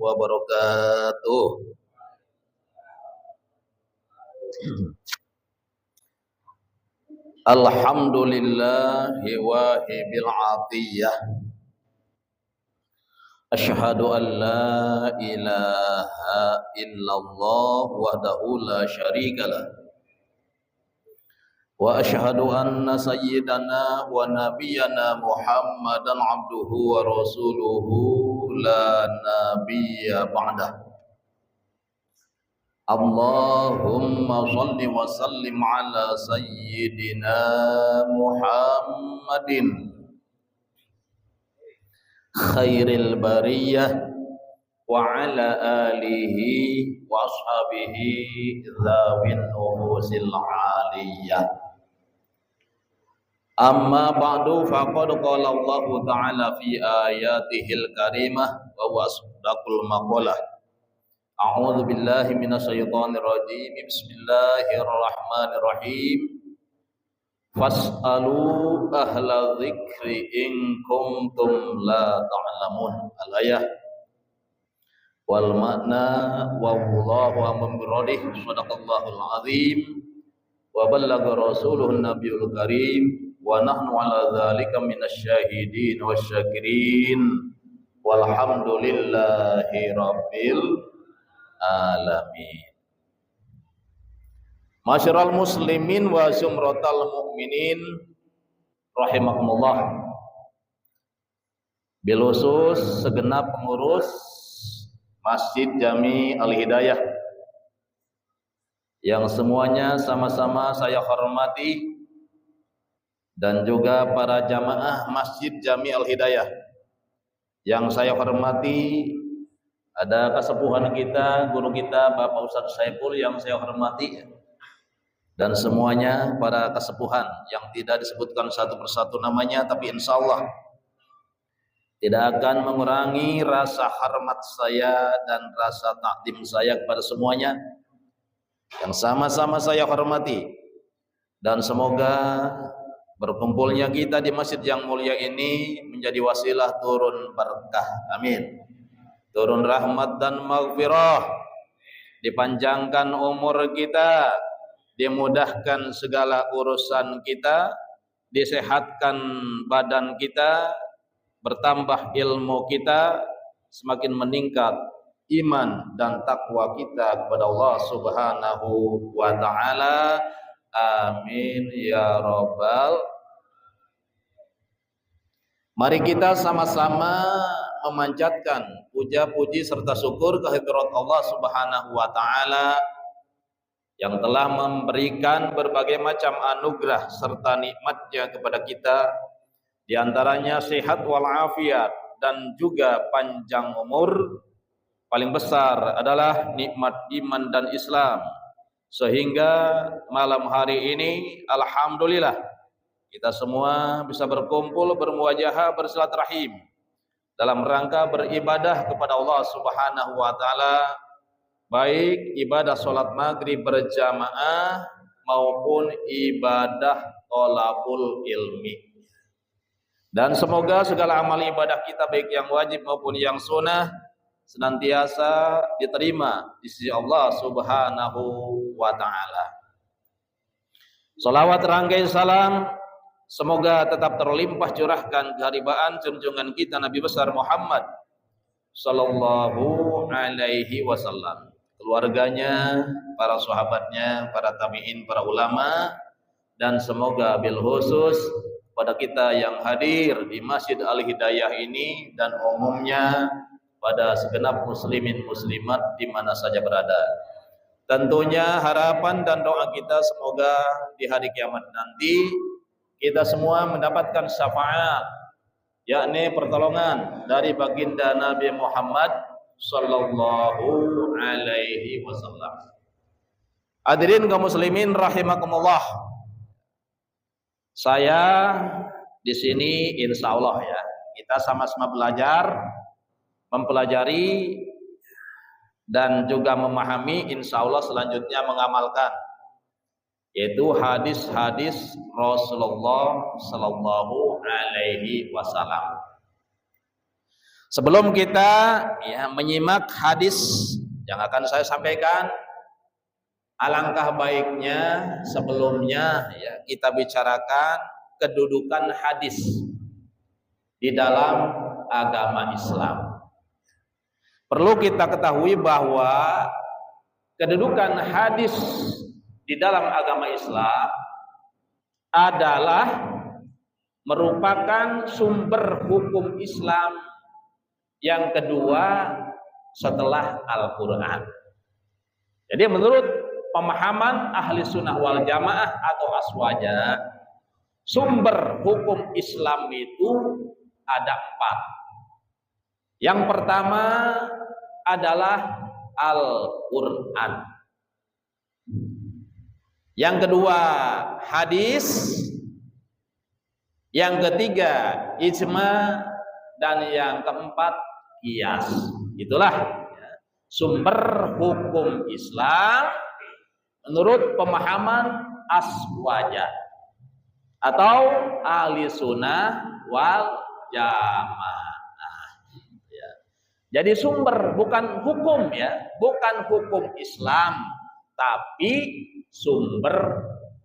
wabarakatuh. Alhamdulillahi wahibil atiyah. Asyhadu an la ilaha illallah wahdahu la syarikalah. Wa asyhadu anna sayyidana wa nabiyyana Muhammadan abduhu wa rasuluhu la nabiyya ba'dah. Allahumma shalli wa sallim ala sayyidina Muhammadin khairil bariyah wa ala alihi wa ashabihi dzawin nufusil aliyah. Amma ba'du faqad qala Allah ta'ala fi ayatihil karimah wa huwa asdaqul maqalah. A'udzu billahi minasyaitonir rajim. Bismillahirrahmanirrahim. Fas'alu ahla dzikri in kuntum la ta'lamun. Al-ayah wal makna wallahu amrun biradih. Shadaqallahul azim wa ballagha rasuluhun nabiyul karim wa nahnu ala dzalika minasyahidin wasyakirin walhamdulillahi rabbil alamin. Masyiral muslimin wa zumratal mu'minin rahimakumullah. Bil khusus segenap pengurus Masjid Jami Al-Hidayah yang semuanya sama-sama saya hormati, dan juga para jamaah Masjid Jami Al-Hidayah yang saya hormati. Ada kesepuhan kita, guru kita Bapak Ustadz Saiful yang saya hormati, dan semuanya para kesepuhan yang tidak disebutkan satu persatu namanya, tapi insya Allah tidak akan mengurangi rasa hormat saya dan rasa takdim saya kepada semuanya yang sama-sama saya hormati. Dan semoga berkumpulnya kita di masjid yang mulia ini menjadi wasilah turun berkah, amin. Turun rahmat dan maghfirah, dipanjangkan umur kita, dimudahkan segala urusan kita, disehatkan badan kita, bertambah ilmu kita, semakin meningkat iman dan takwa kita kepada Allah Subhanahu wa ta'ala, amin ya rabbal. Mari kita sama-sama memanjatkan puja-puji serta syukur kehadirat Allah Subhanahu wa ta'ala yang telah memberikan berbagai macam anugerah serta nikmatnya kepada kita, di antaranya sehat walafiat dan juga panjang umur. Paling besar adalah nikmat iman dan Islam, sehingga malam hari ini alhamdulillah kita semua bisa berkumpul, bermuajahah, bersilaturahim dalam rangka beribadah kepada Allah Subhanahu wa ta'ala, baik ibadah sholat maghrib berjamaah maupun ibadah thalabul ilmi. Dan semoga segala amal ibadah kita, baik yang wajib maupun yang sunnah, senantiasa diterima di sisi Allah Subhanahu wa ta'ala. Salawat rangkai salam semoga tetap terlimpah curahkan keharibaan junjungan kita Nabi besar Muhammad sallallahu alaihi wasallam, keluarganya, para sahabatnya, para tabi'in, para ulama, dan semoga bil khusus pada kita yang hadir di Masjid Al-Hidayah ini dan umumnya pada segenap muslimin muslimat di mana saja berada. Tentunya harapan dan doa kita semoga di hari kiamat nanti kita semua mendapatkan syafaat, yakni pertolongan dari baginda Nabi Muhammad sallallahu alaihi wasallam. Hadirin kaum muslimin rahimakumullah. Saya di sini insya Allah ya, kita sama-sama belajar, mempelajari dan juga memahami, insya Allah selanjutnya mengamalkan, yaitu hadis-hadis Rasulullah sallallahu alaihi wasallam. Sebelum kita menyimak hadis yang akan saya sampaikan, alangkah baiknya sebelumnya kita bicarakan kedudukan hadis di dalam agama Islam. Perlu kita ketahui bahwa kedudukan hadis di dalam agama Islam adalah merupakan sumber hukum Islam yang kedua setelah Al-Quran. Jadi menurut pemahaman ahli sunnah wal jamaah atau aswaja, sumber hukum Islam itu ada 4. Yang pertama adalah Al-Quran. Yang kedua hadis. Yang ketiga ijma. Dan yang keempat qiyas. Itulah sumber hukum Islam menurut pemahaman aswaja atau ahli sunnah wal jamaah. Jadi sumber bukan hukum bukan hukum Islam, tapi sumber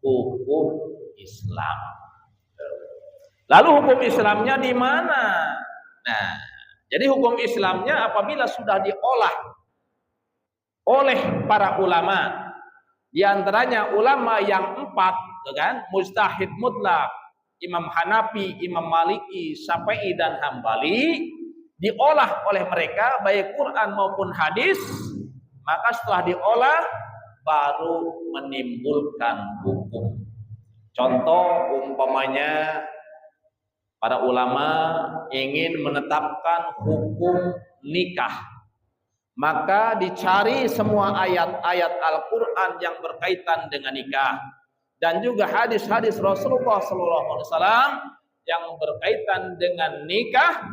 hukum Islam. Lalu hukum Islamnya di mana? Nah, jadi hukum Islamnya apabila sudah diolah oleh para ulama, di antaranya ulama yang 4, mujtahid mutlak, Imam Hanafi, Imam Maliki, Syafi'i dan Hambali, diolah oleh mereka baik Quran maupun hadis, maka setelah diolah baru menimbulkan hukum. Contoh umpamanya para ulama ingin menetapkan hukum nikah, maka dicari semua ayat-ayat Al-Quran yang berkaitan dengan nikah dan juga hadis-hadis Rasulullah SAW yang berkaitan dengan nikah,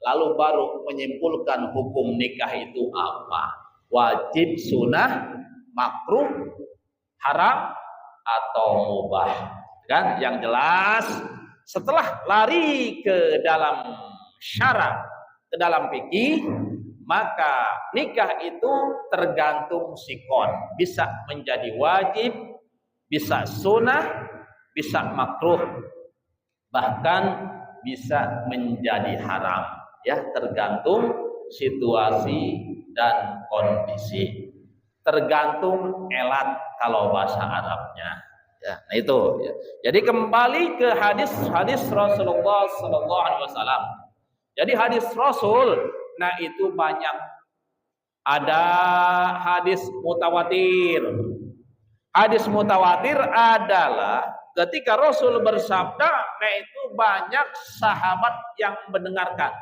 lalu baru menyimpulkan hukum nikah itu apa, wajib, sunnah, makruh, haram atau mubah. Yang jelas setelah lari ke dalam syara, ke dalam fikih, maka nikah itu tergantung sikon. Bisa menjadi wajib, bisa sunnah, bisa makruh, bahkan bisa menjadi haram. Tergantung situasi dan kondisi. Tergantung elat kalau bahasa Arabnya. Nah itu. Jadi kembali ke hadis Rasulullah SAW. Jadi hadis Rasul, nah itu banyak. Ada hadis mutawatir. Hadis mutawatir adalah ketika Rasul bersabda, nah itu banyak sahabat yang mendengarkan.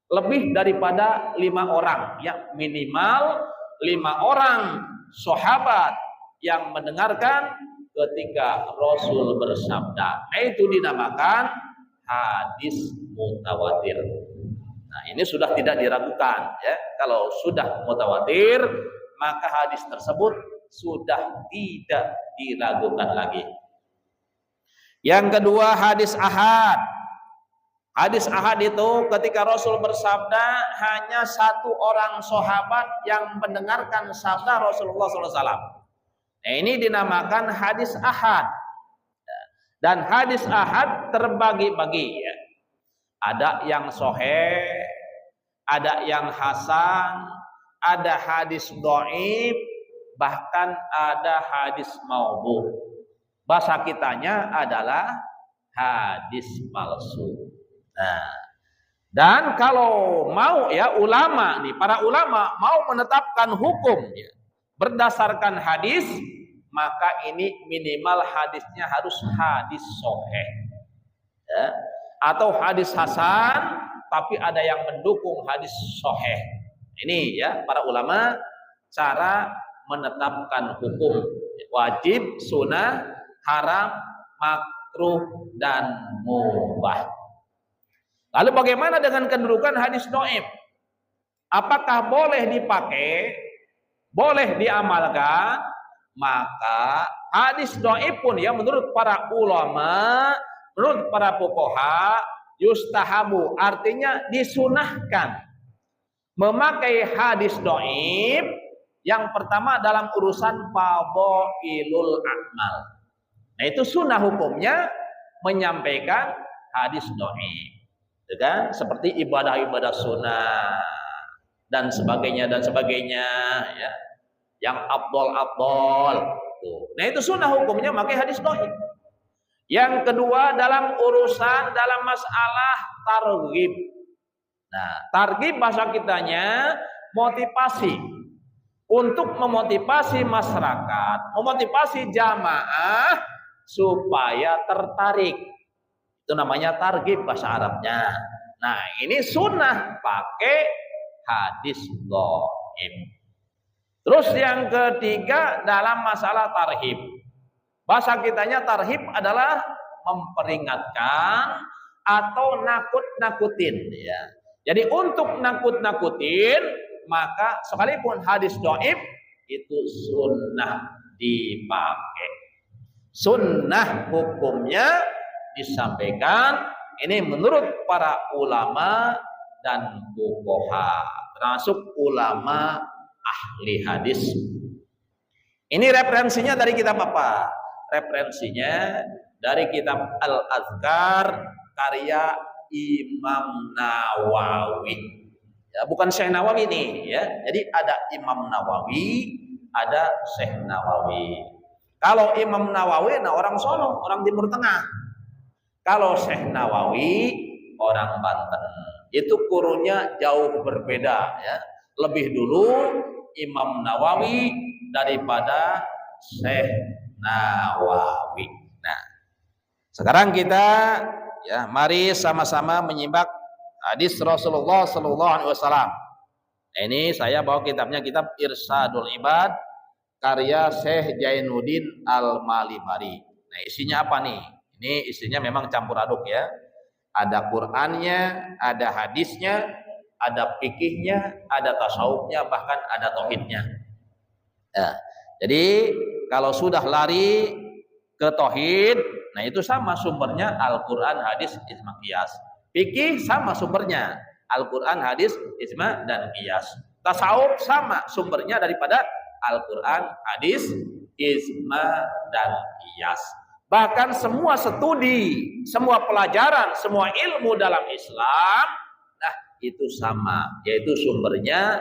Lebih daripada 5 orang, minimal 5 orang sahabat yang mendengarkan ketika Rasul bersabda. Nah itu dinamakan hadis mutawatir. Nah ini sudah tidak diragukan Kalau sudah mutawatir, maka hadis tersebut sudah tidak diragukan lagi. Yang kedua hadis ahad. Hadis ahad itu ketika Rasul bersabda, hanya 1 orang sahabat yang mendengarkan sabda Rasulullah SAW. Nah, ini dinamakan hadis ahad. Dan hadis ahad terbagi-bagi Ada yang sahih, ada yang hasan, ada hadis dhaif, bahkan ada hadis maudhu. Bahasa kitanya adalah hadis palsu. Nah, dan kalau mau ulama nih, para ulama mau menetapkan hukum berdasarkan hadis, maka ini minimal hadisnya harus hadis sahih atau hadis hasan, tapi ada yang mendukung hadis sahih. Ini para ulama cara menetapkan hukum wajib, sunnah, haram, makruh dan mubah. Lalu bagaimana dengan kedudukan hadis dhaif? Apakah boleh dipakai? Boleh diamalkan? Maka hadis dhaif pun menurut para ulama, menurut para fuqaha, yustahabu artinya disunahkan memakai hadis dhaif yang pertama dalam urusan fadhailul a'mal. Nah, itu sunnah hukumnya menyampaikan hadis dhaif. Kan? Seperti ibadah-ibadah sunnah dan sebagainya ya. Yang afdol. Nah, itu sunnah hukumnya memakai hadis dhaif. Yang kedua dalam masalah targhib. Nah, targhib bahasa kitanya motivasi untuk memotivasi masyarakat, memotivasi jamaah supaya tertarik. Itu namanya targhib bahasa Arabnya. Nah, ini sunnah pakai hadis dhaif. Terus yang ketiga dalam masalah tarhib. Bahasa kitanya tarhib adalah memperingatkan atau nakut-nakutin ya. Jadi untuk nakut-nakutin maka sekalipun hadis dhaif itu sunnah dipakai. Sunnah hukumnya disampaikan ini menurut para ulama dan fuqaha, termasuk ulama ahli hadis. Ini referensinya dari kitab apa? Referensinya dari kitab Al-Azkar karya Imam Nawawi. Ya, bukan Syekh Nawawi nih ya. Jadi ada Imam Nawawi, ada Syekh Nawawi. Kalau Imam Nawawi nah orang Solo, orang Timur Tengah. Kalau Syekh Nawawi orang Banten. Itu kurunnya jauh berbeda ya. Lebih dulu Imam Nawawi daripada Syekh Nawawi. Nah, sekarang kita ya mari sama-sama menyimak hadis Rasulullah sallallahu alaihi wasallam. Ini saya bawa kitabnya, kitab Irsadul Ibad karya Syekh Jainuddin Al-Malibari. Nah, isinya apa nih? Ini isinya memang campur aduk ya. Ada Qur'annya, ada hadisnya, ada fikihnya, ada tasawufnya, bahkan ada tauhidnya. Ya. Jadi kalau sudah lari ke tauhid, nah itu sama sumbernya Al-Qur'an, hadis, ijma, qiyas. Fikih sama sumbernya Al-Qur'an, hadis, ijma dan qiyas. Tasawuf sama sumbernya daripada Al-Qur'an, hadis, ijma dan qiyas. Bahkan semua studi, semua pelajaran, semua ilmu dalam Islam, nah itu sama, yaitu sumbernya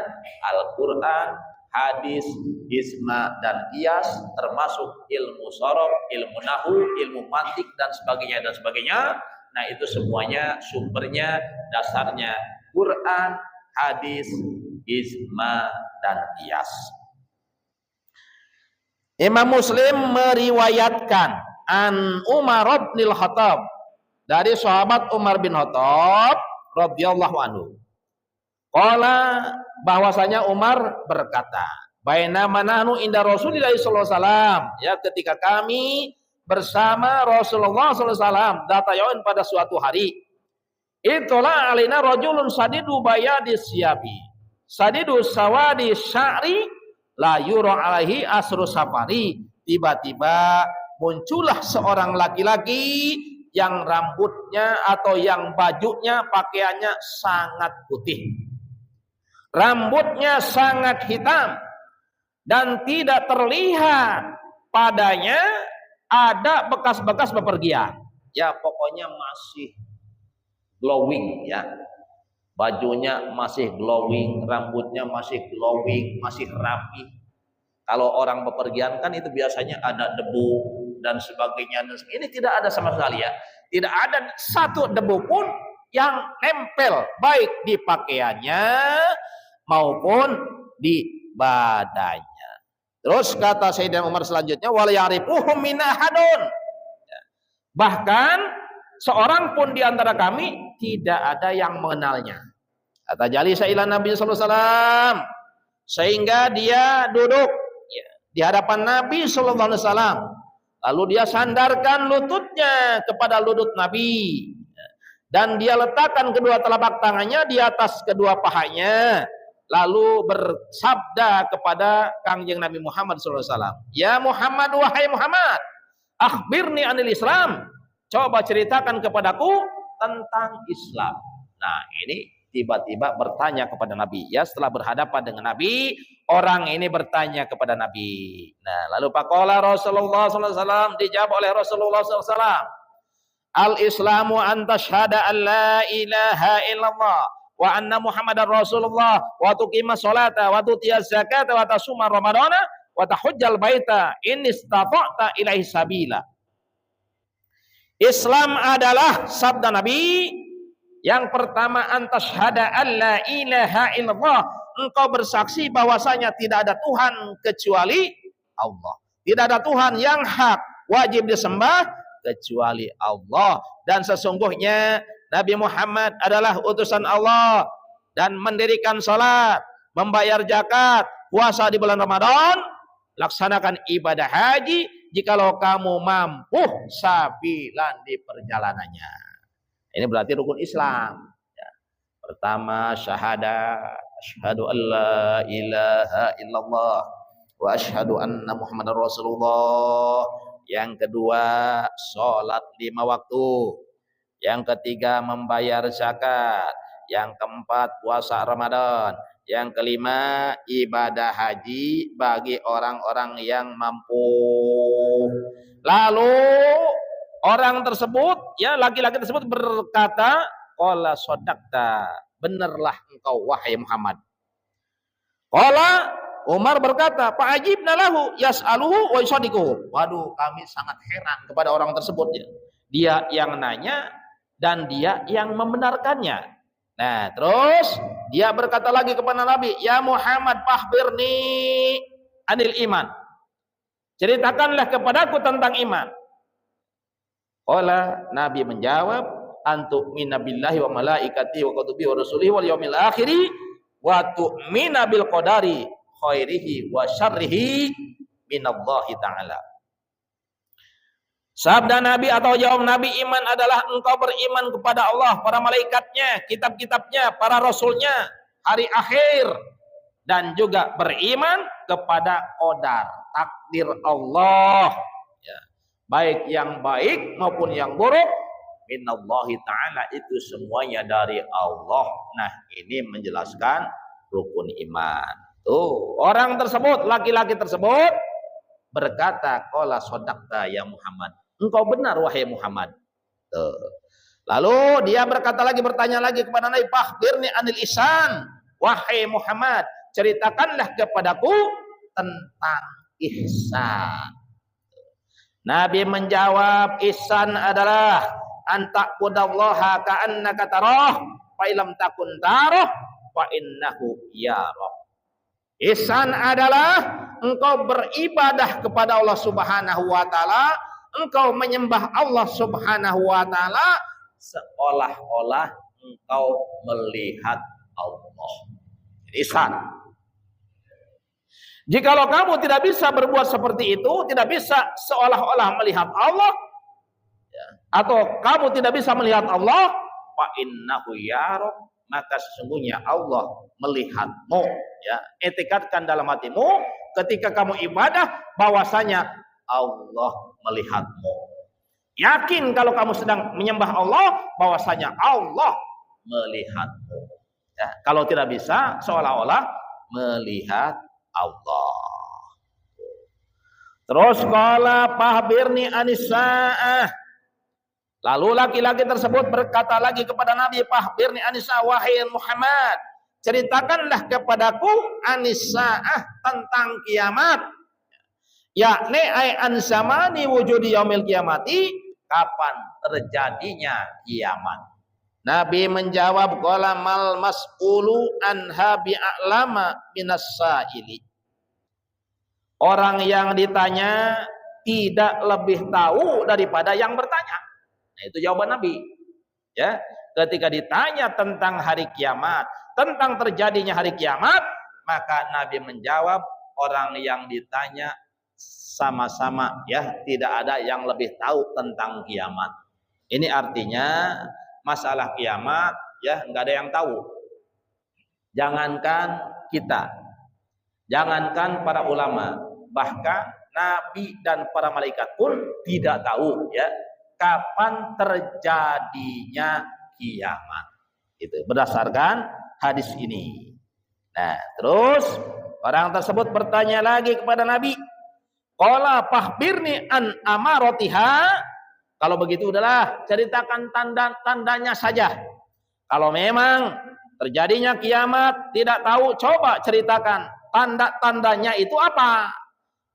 Al-Qur'an, hadis, ijma dan qiyas, termasuk ilmu sorof, ilmu nahu, ilmu mantik dan sebagainya. Nah itu semuanya sumbernya, dasarnya Quran, hadis, ijma dan qiyas. Imam Muslim meriwayatkan an Umar bin Khattab dari sahabat Umar bin Khattab radhiyallahu anhu. Qala bahwasanya Umar berkata, bainama nahnu inda Rasulillah sallallahu alaihi wasallam, ya ketika kami bersama Rasulullah sallallahu alaihi wasallam datayaun pada suatu hari, itulah alina rajulun sadidu bayadis siyabi sadidu sawadi sya'ri la yura alaihi asru safari. Tiba-tiba muncullah seorang laki-laki yang rambutnya atau yang bajunya pakaiannya sangat putih, rambutnya sangat hitam dan tidak terlihat padanya ada bekas-bekas bepergian. Ya pokoknya masih glowing ya. Bajunya masih glowing, rambutnya masih glowing, masih rapi. Kalau orang bepergian kan itu biasanya ada debu dan sebagainya. Ini tidak ada sama sekali ya. Tidak ada satu debu pun yang nempel baik di pakaiannya maupun di badannya. Terus kata Sayyidina Umar selanjutnya, wala ya'rifuhum min ahadun. Bahkan seorang pun di antara kami tidak ada yang mengenalnya. Kata Jalisa ila Nabi sallallahu alaihi wasallam, sehingga dia duduk di hadapan Nabi sallallahu alaihi wasallam. Lalu dia sandarkan lututnya kepada lutut Nabi dan dia letakkan kedua telapak tangannya di atas kedua pahanya. Lalu bersabda kepada Kangjeng Nabi Muhammad sallallahu alaihi wasallam, "Ya Muhammad, wahai Muhammad, akhbirni anil Islam. Coba ceritakan kepadaku tentang Islam. Nah, ini tiba-tiba bertanya kepada Nabi. Ya, setelah berhadapan dengan Nabi, orang ini bertanya kepada Nabi. Nah, lalu faqala Rasulullah sallallahu alaihi wasallam, dijawab oleh Rasulullah sallallahu alaihi wasallam, "Al-Islamu an tashhada an la ilaha illallah wa anna Muhammadar Rasulullah wa tuqimas sholata wa tutiyaz zakata wa tasuma ramadana wa tahujjal baita in istata'ta ilaihi sabila." Islam adalah sabda Nabi yang pertama, antashhada alla ilaha illallah, engkau bersaksi bahwasanya tidak ada Tuhan kecuali Allah. Tidak ada Tuhan yang hak wajib disembah kecuali Allah, dan sesungguhnya Nabi Muhammad adalah utusan Allah, dan mendirikan salat, membayar zakat, puasa di bulan Ramadan, laksanakan ibadah haji jikalau kamu mampu sabilan di perjalanannya. Ini berarti rukun Islam. Ya. Pertama syahadat, asyhadu an la ilaha illallah wa asyhadu anna Muhammadar Rasulullah. Yang kedua salat 5 waktu. Yang ketiga membayar zakat. Yang keempat puasa Ramadan. Yang kelima ibadah haji bagi orang-orang yang mampu. Lalu orang tersebut, ya laki-laki tersebut berkata, qala shadaqta, benarlah engkau wahai Muhammad. Qala Umar berkata, fa'ajibna lahu yas'aluhu wa yusaddiquhu. Waduh, kami sangat heran kepada orang tersebut ya. Dia yang nanya dan dia yang membenarkannya. Nah, terus dia berkata lagi kepada Nabi, "Ya Muhammad, fakhbirni anil iman." Ceritakanlah kepadaku tentang iman. Qala, Nabi menjawab, "Antu'mina billahi wa malaikatihi wa kutubihi wa rusulihi wal yaumil akhir wa tu'mina bil qadari khairihi wa syarrihi minallahi ta'ala." Sabda Nabi atau jawab Nabi, iman adalah engkau beriman kepada Allah, para malaikatnya, kitab-kitabnya, para rasulnya, hari akhir, dan juga beriman kepada qadar, takdir Allah, ya. Baik yang baik maupun yang buruk, minallahi ta'ala, itu semuanya dari Allah. Nah, ini menjelaskan rukun iman. Tuh, orang tersebut, laki-laki tersebut berkata, qala shadaqta ya Muhammad, engkau benar wahai Muhammad. Tuh. Lalu dia berkata lagi, bertanya lagi kepada Nabi, fakhbirni anil ihsan, wahai Muhammad, ceritakanlah kepadaku tentang ihsan. Nabi menjawab, ihsan adalah anta'budallaha ka'annaka tarah, fa illam takun tarah fa innahu yarah. Ihsan adalah engkau beribadah kepada Allah Subhanahu wa taala, engkau menyembah Allah Subhanahu wa taala seolah-olah engkau melihat Allah. Ihsan. Jikalau kamu tidak bisa berbuat seperti itu, tidak bisa seolah-olah melihat Allah, ya, atau kamu tidak bisa melihat Allah, fa innahu yarah, maka sesungguhnya Allah melihatmu. Ya, etikatkan dalam hatimu ketika kamu ibadah bahwasanya Allah melihatmu. Yakin kalau kamu sedang menyembah Allah bahwasanya Allah melihatmu. Ya, kalau tidak bisa seolah-olah melihat Allah. Terus qala fahbirni anis-saah. Lalu laki-laki tersebut berkata lagi kepada Nabi, fahbirni anis-saah wahai Muhammad, ceritakanlah kepadaku anis-saah, tentang kiamat. Yakni ay an zamani wujudi yaumil kiamati, kapan terjadinya kiamat. Nabi menjawab, qala mal mas'ulu anha bi'a'lama minas sa'ili. Orang yang ditanya tidak lebih tahu daripada yang bertanya. Nah, itu jawaban Nabi. Ya, ketika ditanya tentang hari kiamat, tentang terjadinya hari kiamat, maka Nabi menjawab, orang yang ditanya sama-sama ya, tidak ada yang lebih tahu tentang kiamat. Ini artinya masalah kiamat ya enggak ada yang tahu. Jangankan kita, jangankan para ulama, bahkan Nabi dan para malaikat pun tidak tahu ya kapan terjadinya kiamat. Itu berdasarkan hadis ini. Nah, terus orang tersebut bertanya lagi kepada Nabi, qala fakhbirni an amaratiha. Kalau begitu udahlah, ceritakan tanda-tandanya saja. Kalau memang terjadinya kiamat tidak tahu, coba ceritakan tanda-tandanya itu apa.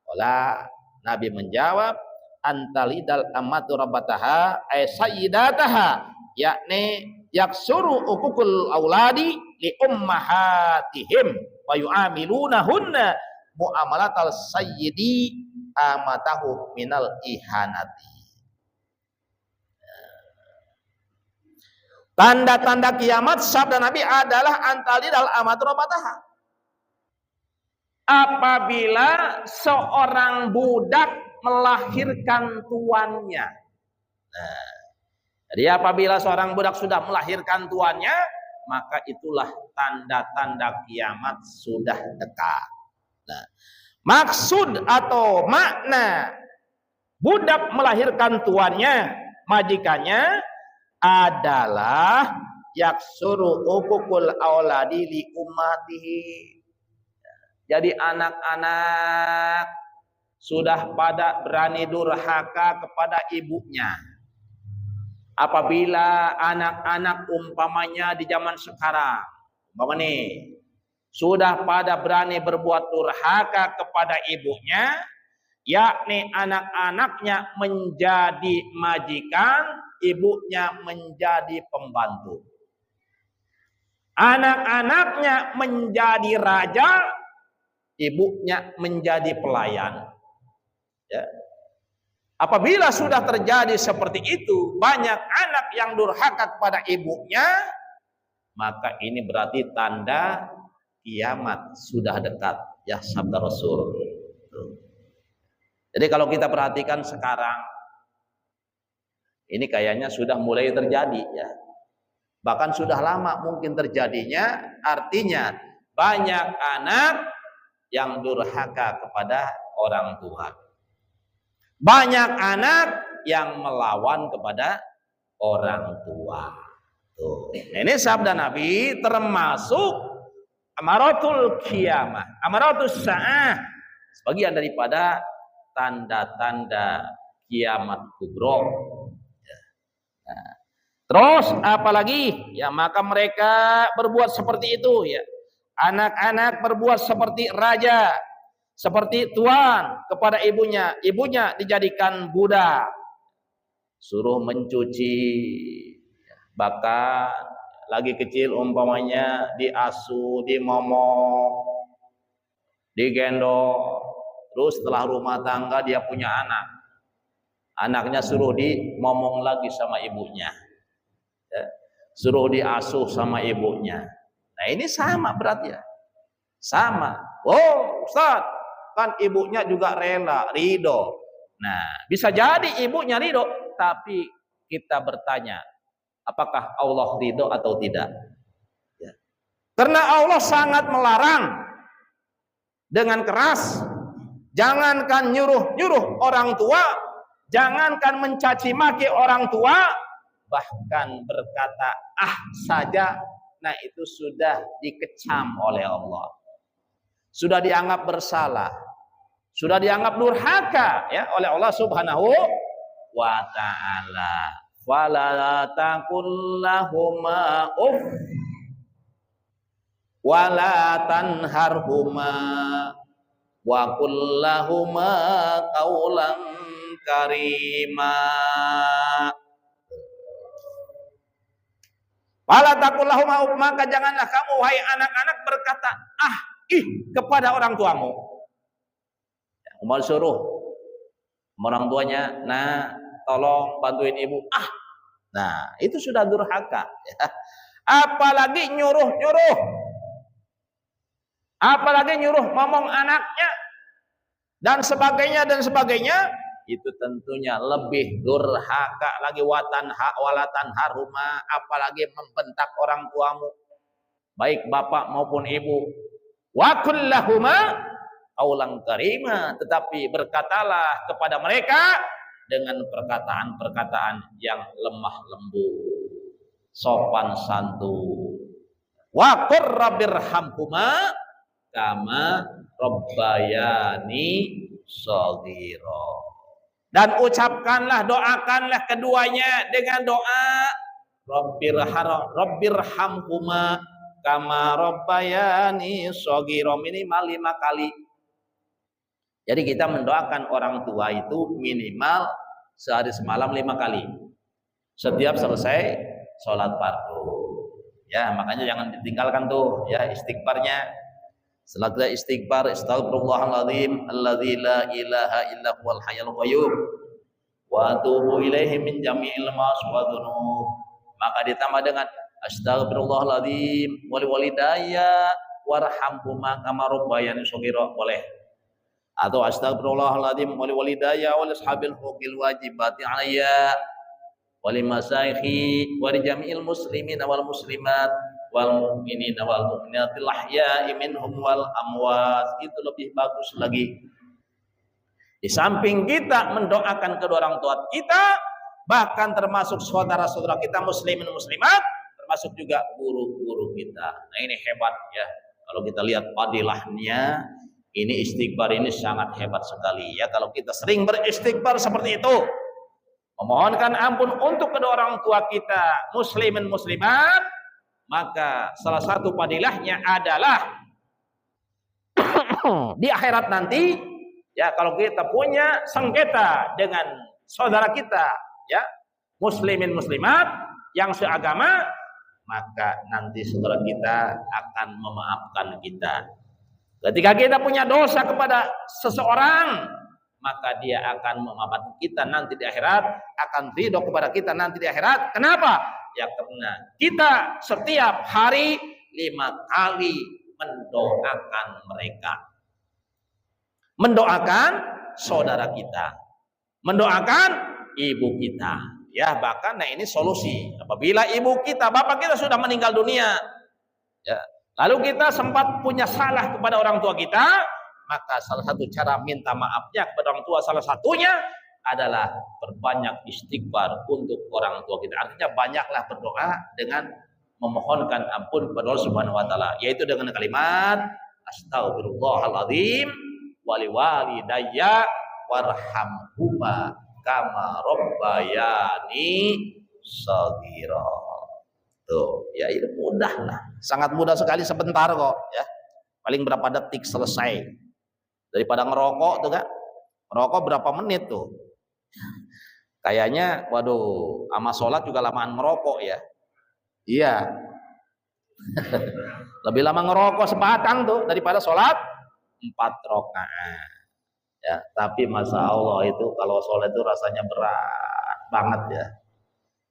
Qala, Nabi menjawab, antalidal amatu rabbataha ay sayyidataha, yakni yaksuru ukukul auladi li ummahatihim wa yu'amilunahunna muamalatal sayyidi amatahu minal ihanati. Tanda-tanda kiamat sabda Nabi adalah antalidal amatu rabbataha. Apabila seorang budak melahirkan tuannya. Nah, jadi apabila seorang budak sudah melahirkan tuannya, maka itulah tanda-tanda kiamat sudah dekat. Nah, maksud atau makna budak melahirkan tuannya, majikannya, adalah yaksuru ukukul auladi li ummatihi. Jadi anak-anak sudah pada berani durhaka kepada ibunya. Apabila anak-anak umpamanya di zaman sekarang, umpama nih, sudah pada berani berbuat durhaka kepada ibunya, yakni anak-anaknya menjadi majikan, ibunya menjadi pembantu. Anak-anaknya menjadi raja, ibunya menjadi pelayan. Ya. Apabila sudah terjadi seperti itu, banyak anak yang durhaka kepada ibunya, maka ini berarti tanda kiamat sudah dekat. Ya, sabda Rasul. Jadi kalau kita perhatikan sekarang, ini kayaknya sudah mulai terjadi ya. Bahkan sudah lama mungkin terjadinya, artinya banyak anak yang durhaka kepada orang tua. Banyak anak yang melawan kepada orang tua. Tuh. Ini sabda Nabi termasuk amaratul kiamah, amaratus sa'ah, sebagian daripada tanda-tanda kiamat kubro. Nah, terus apalagi ya, maka mereka berbuat seperti itu ya. Anak-anak berbuat seperti raja, seperti tuan kepada ibunya. Ibunya dijadikan budak, suruh mencuci, bahkan lagi kecil umpamanya diasuh, dimomong, digendong. Terus setelah rumah tangga dia punya anak, anaknya suruh dimomong lagi sama ibunya, ya, suruh diasuh sama ibunya. Nah ini sama berarti ya, sama. Oh Ustaz, kan ibunya juga rela, ridho. Nah bisa jadi ibunya ridho, tapi kita bertanya, apakah Allah ridho atau tidak? Ya. Karena Allah sangat melarang dengan keras. Jangankan nyuruh orang tua, jangankan mencaci maki orang tua, bahkan berkata ah saja, nah itu sudah dikecam oleh Allah. Sudah dianggap bersalah, sudah dianggap durhaka ya oleh Allah Subhanahu wa taala. Wala taqul lahuma uff wala tanharhuma wa qul lahuma qaulan karima. Wala taqul lahuma uff, maka janganlah kamu wahai anak-anak berkata ah ih kepada orang tuamu. Umar suruh orang tuanya, nah tolong bantuin ibu. Ah, nah itu sudah durhaka. Ya. Apalagi nyuruh, apalagi nyuruh ngomong anaknya dan sebagainya, itu tentunya lebih durhaka lagi. Walatan haruma, apalagi membentak orang tuamu, baik bapak maupun ibu. Wa kullahuma qaulan karima, tetapi berkatalah kepada mereka dengan perkataan-perkataan yang lemah lembut, sopan santun. Wa qur rabbirhamhuma kama rabbayani shaghira. Dan ucapkanlah, doakanlah keduanya dengan doa Rabbirhamhuma kama rabbayani shaghira, minimal 5 kali. Jadi kita mendoakan orang tua itu minimal sehari semalam 5 kali. Setiap selesai sholat fardu. Ya, makanya jangan ditinggalkan tuh ya istighfarnya. Setelah kita istighfar, astagfirullahaladzim alladzi la ilaha illa huwal hayyul qayyum wa atubu ilaihi min jami'il ma'asi wa dzunub. Maka ditambah dengan astagfirullahaladzim wali walidayya warhamhuma kama rabbayani shaghira, boleh. Atau astagfirullahaladzim wali walidayya wal ashabil huquqil wajibati alayya wali masyayikhi wa li jami'il muslimin wal muslimat wal mu'minin wal mu'minatil ahya'i minhum wal amwat. Itu lebih bagus lagi. Di samping kita mendoakan kedua orang tua kita, bahkan termasuk saudara-saudara kita muslimin muslimat, termasuk juga guru-guru kita. Nah, ini hebat ya. Kalau kita lihat fadilahnya, ini istighfar ini sangat hebat sekali ya. Kalau kita sering beristighfar seperti itu, memohonkan ampun untuk kedua orang tua kita muslimin muslimat, maka salah satu fadilahnya adalah di akhirat nanti ya, kalau kita punya sengketa dengan saudara kita ya muslimin muslimat yang seagama, maka nanti saudara kita akan memaafkan kita. Ketika kita punya dosa kepada seseorang, maka dia akan memaafkan kita nanti di akhirat, akan ridho kepada kita nanti di akhirat. Kenapa? Ya karena kita setiap hari 5 kali mendoakan mereka, mendoakan saudara kita, mendoakan ibu kita. Ya bahkan nah ini solusi. Apabila ibu kita, bapak kita sudah meninggal dunia, ya, lalu kita sempat punya salah kepada orang tua kita, maka salah satu cara minta maafnya kepada orang tua, salah satunya adalah berbanyak istighfar untuk orang tua kita. Artinya banyaklah berdoa dengan memohonkan ampun kepada Allah Subhanahu wa taala, yaitu dengan kalimat astagfirullahaladzim wali walidayya warhamhuma kama rabbayani shaghira. Tuh, ya ini mudah lah. Sangat mudah sekali, sebentar kok ya. Paling berapa detik selesai. Daripada ngerokok tuh kan. Ngerokok berapa menit tuh. Kayaknya waduh, sama sholat juga lamaan ngerokok ya. Iya. Lebih lama ngerokok sebatang tuh daripada sholat 4 rakaat. Ya, tapi Masya Allah itu kalau sholat itu rasanya berat banget ya.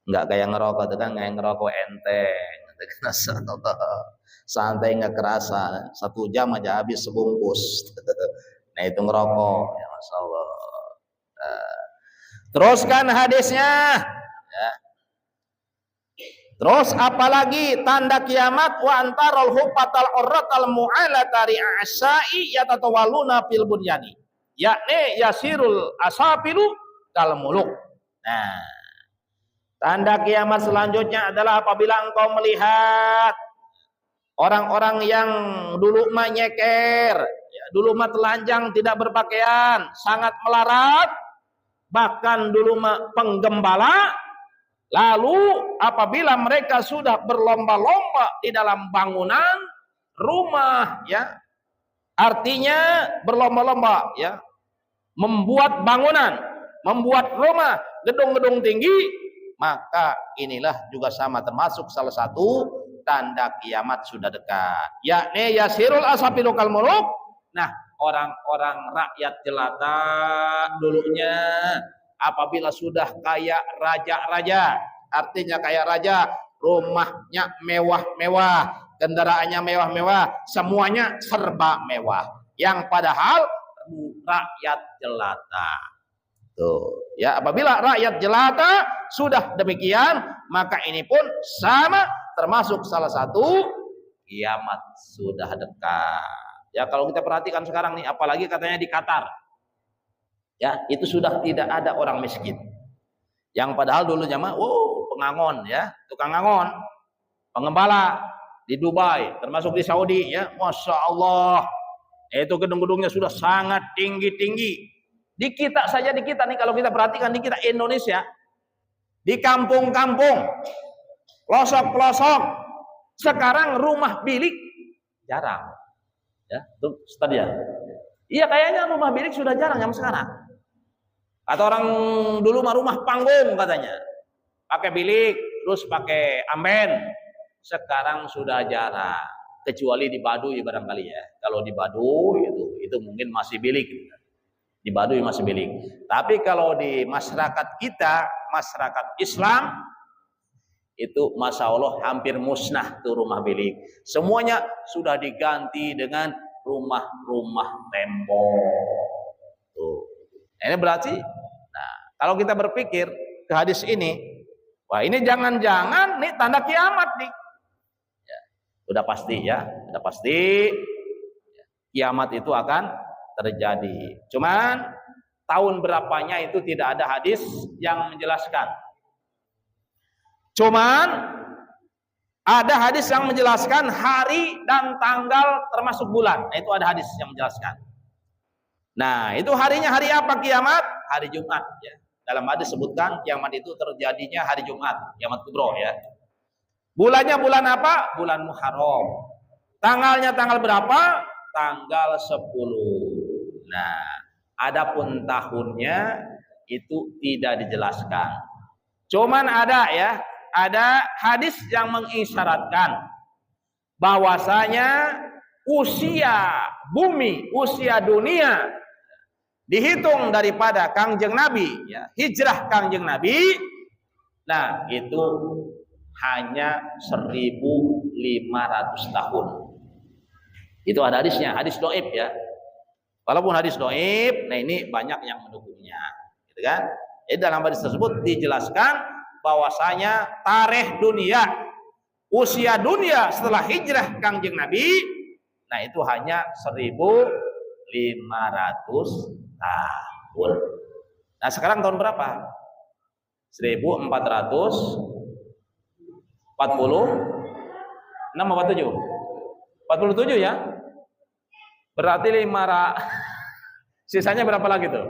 Enggak kayak ngerokok itu kan, kayak ngerokok enteng. Santai nggak kerasa. 1 jam aja habis sebungkus. Nah itu ngerokok ya Masya Allah. Teruskan hadisnya ya. Terus apalagi tanda kiamat, wa antarul hufatal urratal mu'alatari asai yatatawaluna fil bunyani, yakni yasirul asafilu kal muluk. Nah, tanda kiamat selanjutnya adalah apabila engkau melihat orang-orang yang dulu mah nyeker, ya, dulu mah telanjang, tidak berpakaian, sangat melarat, bahkan dulu mah penggembala, lalu apabila mereka sudah berlomba-lomba di dalam bangunan rumah, ya, artinya berlomba-lomba, ya, membuat bangunan, membuat rumah, gedung-gedung tinggi, maka inilah juga sama termasuk salah satu tanda kiamat sudah dekat. Yakni yasirul asafilu kal muluk. Nah, orang-orang rakyat jelata dulunya apabila sudah kayak raja-raja, artinya kayak raja, rumahnya mewah-mewah, kendaraannya mewah-mewah, semuanya serba mewah. Yang padahal rakyat jelata. Tuh, ya, apabila rakyat jelata sudah demikian, maka ini pun sama termasuk salah satu kiamat sudah dekat. Ya kalau kita perhatikan sekarang nih, apalagi katanya di Qatar. Ya, itu sudah tidak ada orang miskin. Yang padahal dulunya mah, pengangon ya, tukang ngangon, pengembala di Dubai, termasuk di Saudi ya, masya Allah, itu gedung-gedungnya sudah sangat tinggi-tinggi. Di kita saja, di kita nih, kalau kita perhatikan di kita Indonesia, di kampung-kampung, pelosok-pelosok, sekarang rumah bilik jarang. Ya, itu tadi ya. Iya, kayaknya rumah bilik sudah jarang yang sekarang. Atau orang dulu mah rumah panggung katanya, pakai bilik, terus pakai amben. Sekarang sudah jarang, kecuali di Baduy barangkali ya. Kalau di Baduy itu mungkin masih bilik. Di Baduy masih bilik. Tapi kalau di masyarakat kita, masyarakat Islam, itu masya Allah hampir musnah tuh rumah bilik. Semuanya sudah diganti dengan rumah-rumah tembok. Tuh. Ini berarti, nah, kalau kita berpikir ke hadis ini, wah ini jangan-jangan nih tanda kiamat nih. Ya, udah pasti ya, udah pasti kiamat itu akan terjadi. Cuman tahun berapanya itu tidak ada hadis yang menjelaskan. Cuman ada hadis yang menjelaskan hari dan tanggal termasuk bulan. Nah, itu ada hadis yang menjelaskan. Nah, itu harinya hari apa kiamat? Hari Jumat ya. Dalam hadis sebutkan kiamat itu terjadinya hari Jumat, kiamat kubro ya. Bulannya bulan apa? Bulan Muharram. Tanggalnya tanggal berapa? Tanggal 10. Nah, adapun tahunnya itu tidak dijelaskan. Cuman ada ya, ada hadis yang mengisyaratkan bahwasanya usia bumi, usia dunia dihitung daripada Kangjeng Nabi ya, hijrah Kangjeng Nabi, nah itu hanya 1.500 tahun. Itu ada hadisnya, hadis doib ya. Walaupun hadis doib, nah ini banyak yang mendukungnya, gitu kan? Jadi dalam hadis tersebut dijelaskan bahwasanya tarikh dunia, usia dunia setelah hijrah Kangjeng Nabi, nah itu hanya 1.500 tahun. Nah sekarang tahun berapa? 1446 apa 7? 47 ya. Berarti 500. Sisanya berapa lagi tuh?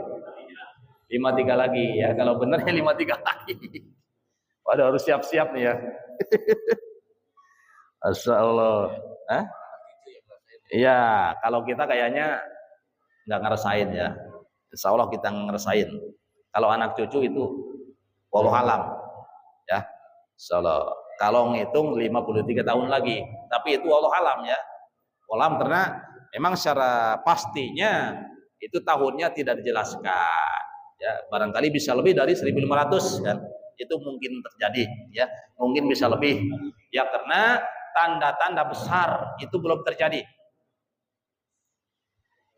53 lagi ya. Kalau benar ya 53 lagi. Waduh, harus siap-siap nih ya. Masya Allah. Iya, kalau kita kayaknya nggak ngerasain ya. Insya Allah kita ngerasain. Kalau anak cucu itu wallahu alam ya. Insya Allah. Kalau ngitung 53 tahun lagi, tapi itu wallahu alam ya. Wallahu alam karena memang secara pastinya itu tahunnya tidak dijelaskan. Ya, barangkali bisa lebih dari 1.500 kan. Itu mungkin terjadi ya. Mungkin bisa lebih. Ya karena tanda-tanda besar itu belum terjadi.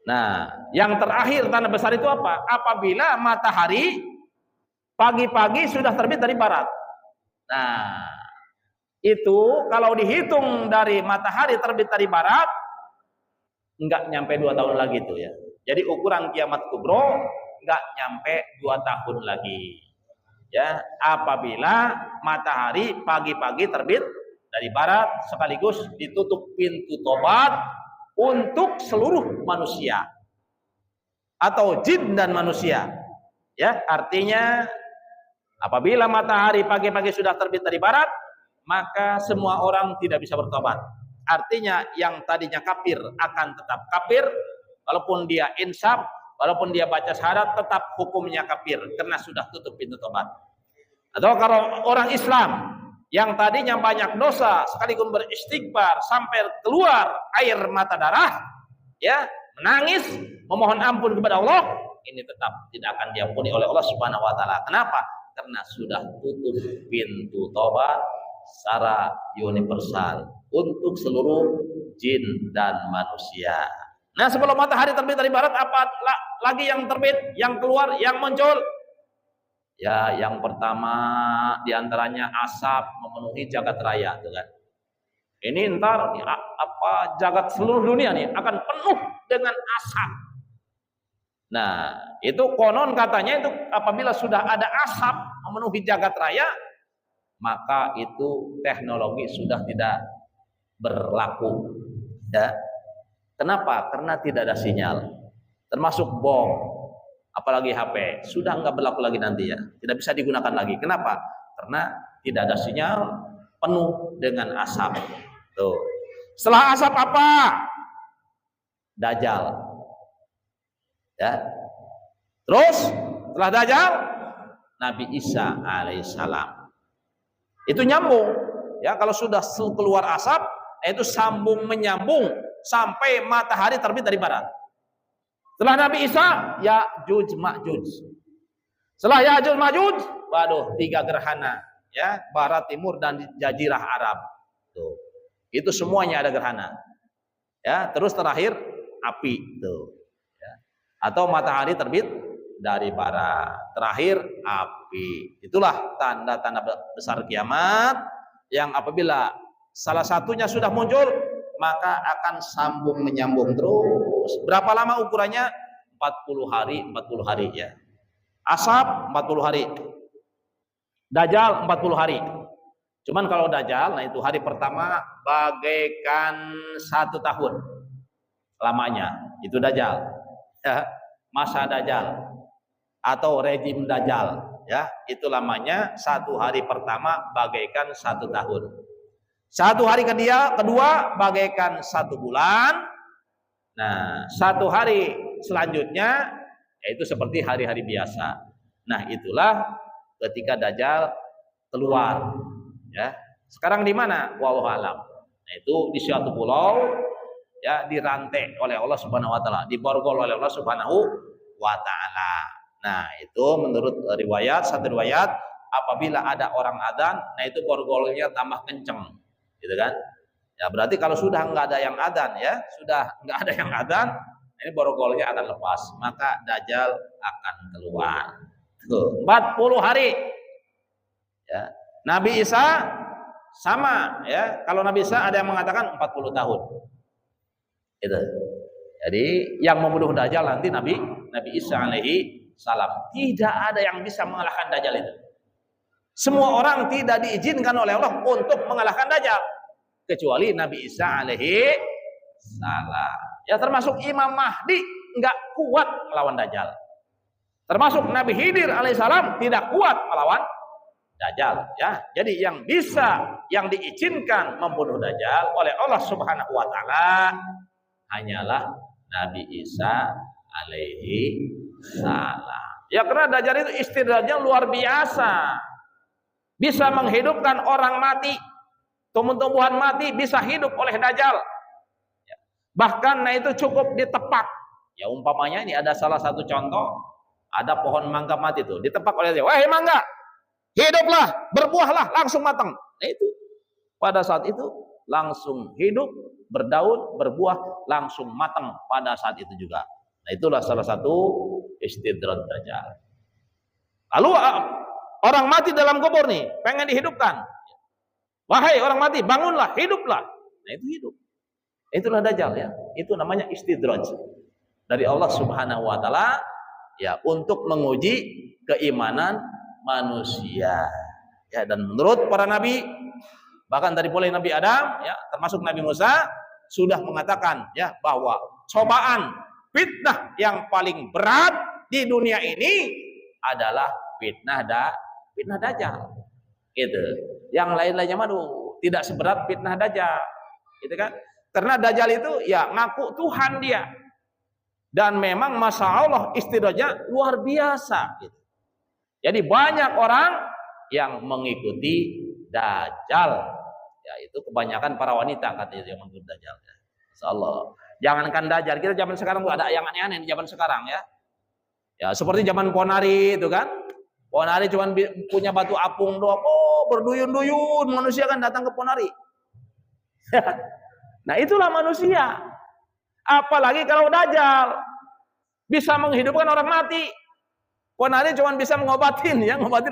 Nah, yang terakhir tanda besar itu apa? Apabila matahari pagi-pagi sudah terbit dari barat. Nah, itu kalau dihitung dari matahari terbit dari barat, enggak nyampe 2 tahun lagi tuh ya. Jadi ukuran kiamat kubro enggak nyampe 2 tahun lagi. Ya, apabila matahari pagi-pagi terbit dari barat sekaligus ditutup pintu tobat untuk seluruh manusia atau jin dan manusia. Ya, artinya apabila matahari pagi-pagi sudah terbit dari barat, maka semua orang tidak bisa bertobat. Artinya yang tadinya kafir akan tetap kafir, walaupun dia insaf, walaupun dia baca syahadat, tetap hukumnya kafir karena sudah tutup pintu tobat. Atau kalau orang Islam yang tadinya banyak dosa sekaligus beristighfar sampai keluar air mata darah, ya, menangis, memohon ampun kepada Allah, ini tetap tidak akan diampuni oleh Allah Subhanahu wa taala. Kenapa? Karena sudah tutup pintu tobat secara universal untuk seluruh jin dan manusia. Nah, sebelum matahari terbit dari barat, apa lagi yang terbit, yang keluar, yang muncul? Ya, yang pertama diantaranya asap memenuhi jagat raya, tuh kan? Ini ntar apa jagat seluruh dunia nih akan penuh dengan asap. Nah, itu konon katanya itu apabila sudah ada asap memenuhi jagat raya, maka itu teknologi sudah tidak berlaku. Ya. Kenapa? Karena tidak ada sinyal. Termasuk bom, apalagi HP, sudah nggak berlaku lagi nanti ya. Tidak bisa digunakan lagi. Kenapa? Karena tidak ada sinyal, penuh dengan asap. Tuh. Setelah asap apa? Dajjal. Ya. Terus setelah Dajjal Nabi Isa alaihissalam. Itu nyambung. Ya, kalau sudah keluar asap, itu sambung menyambung sampai matahari terbit dari barat. Setelah Nabi Isa, Ya'juj Ma'juj. Setelah Ya'juj Ma'juj, waduh, 3 gerhana, ya, barat, timur dan jazirah Arab. Tuh. Itu semuanya ada gerhana. Ya, terus terakhir api, tuh. Ya. Atau matahari terbit dari barat. Terakhir api. Itulah tanda-tanda besar kiamat yang apabila salah satunya sudah muncul, maka akan sambung menyambung terus. Berapa lama ukurannya? 40 hari, 40 hari ya. Asap 40 hari. Dajjal 40 hari. Cuman kalau Dajjal, nah itu hari pertama bagaikan 1 tahun lamanya. Itu Dajjal. Ya, masa Dajjal atau rejim Dajjal, ya, itu lamanya 1 hari pertama bagaikan 1 tahun. 1 hari kedua bagaikan 1 bulan. Nah, 1 hari selanjutnya yaitu seperti hari-hari biasa. Nah, itulah ketika Dajjal keluar. Ya, sekarang di mana? Wallahu alam. Nah, itu di suatu pulau, ya, dirantai oleh Allah Subhanahu Wa Taala, diborgol oleh Allah Subhanahu Wa Taala. Nah, itu menurut satu riwayat, apabila ada orang adzan, nah itu borgolnya tambah kenceng, gitu kan? Ya berarti kalau sudah nggak ada yang adzan, ya, sudah nggak ada yang adzan, ini borgolnya akan lepas, maka Dajjal akan keluar. Tuh, 40 hari. Ya. Nabi Isa sama, ya. Kalau Nabi Isa ada yang mengatakan 40 tahun. Itu. Jadi yang membunuh Dajjal nanti Nabi Isa alaihi salam. Tidak ada yang bisa mengalahkan Dajjal itu. Semua orang tidak diizinkan oleh Allah untuk mengalahkan Dajjal kecuali Nabi Isa alaihi salam. Ya, termasuk Imam Mahdi nggak kuat melawan Dajjal. Termasuk Nabi Khidir alaihissalam tidak kuat melawan Dajjal. Ya, jadi yang diizinkan membunuh Dajjal oleh Allah Subhanahu Wa Taala hanyalah Nabi Isa alaihi salam. Ya, karena Dajjal itu istidrajnya luar biasa. Bisa menghidupkan orang mati, tumbuh-tumbuhan mati bisa hidup oleh Dajjal. Ya. Bahkan nah itu cukup ditepak. Ya, umpamanya ini ada salah satu contoh, ada pohon mangga mati tuh, ditepak oleh dia. Wahai mangga, hiduplah, berbuahlah, langsung matang. Nah itu pada saat itu langsung hidup, berdaun, berbuah, langsung matang pada saat itu juga. Nah itulah salah satu istidraj Dajjal. Lalu orang mati dalam kubur nih, pengen dihidupkan. Wahai orang mati, bangunlah, hiduplah. Nah itu hidup. Itulah Dajjal ya. Itu namanya istidraj dari Allah Subhanahu Wa Taala, ya, untuk menguji keimanan manusia. Ya, dan menurut para nabi, bahkan dari mulai Nabi Adam, ya, termasuk Nabi Musa, sudah mengatakan, ya, bahwa cobaan fitnah yang paling berat di dunia ini adalah fitnah Dajjal. Gitu. Yang lain-lainnya tidak seberat fitnah Dajjal. Gitu kan? Karena Dajjal itu ya ngaku Tuhan dia. Dan memang masya Allah istidrajnya luar biasa. Gitu. Jadi banyak orang yang mengikuti Dajjal. Ya, itu kebanyakan para wanita katanya yang mengikuti Dajjal. Ya. Insya Allah. Jangankan Dajjal, kita zaman sekarang tuh ada yang aneh-aneh di zaman sekarang ya. Ya seperti zaman Ponari itu kan. Ponari cuma punya batu apung doang. Oh, berduyun-duyun manusia kan datang ke Ponari. Nah itulah manusia. Apalagi kalau Dajjal bisa menghidupkan orang mati. Ponari cuma bisa ngobatin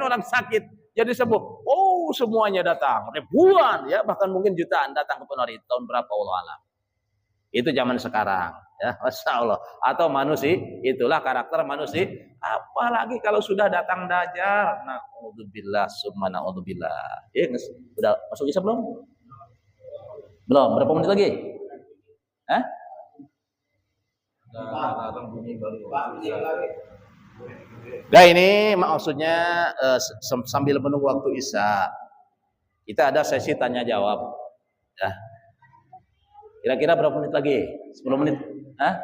orang sakit jadi sembuh. Oh, semuanya datang, ribuan ya, bahkan mungkin jutaan datang ke Ponari tahun berapa Allah alam. Itu zaman sekarang, ya, Masya Allah. Atau manusia, itulah karakter manusia. Apalagi kalau sudah datang Dajjal. Na'udzubillah, summa na'udzubillah. Udah masuk Isya belum? Belum. Berapa menit lagi? Hah? Nah, ini maksudnya sambil menunggu waktu Isya, kita ada sesi tanya jawab. Ya. Kira-kira berapa menit lagi? 10 menit? Hah?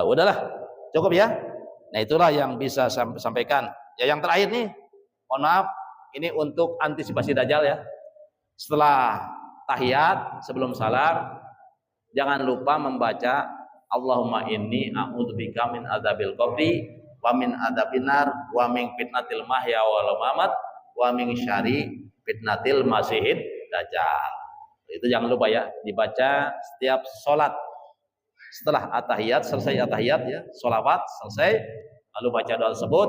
Udahlah, cukup ya. Nah, itulah yang bisa sampaikan. Ya, yang terakhir nih, mohon maaf, ini untuk antisipasi Dajjal ya. Setelah tahiyat, sebelum salam, jangan lupa membaca Allahumma inni a'udzubika min adzabil qabri wa min adzabinar wa min fitnatil mahya wal mamat wa min syarri fitnatil masihid dajjal. Itu jangan lupa ya, dibaca setiap sholat. Setelah at-tahiyat, selesai at-tahiyat ya, sholawat selesai, lalu baca doa tersebut.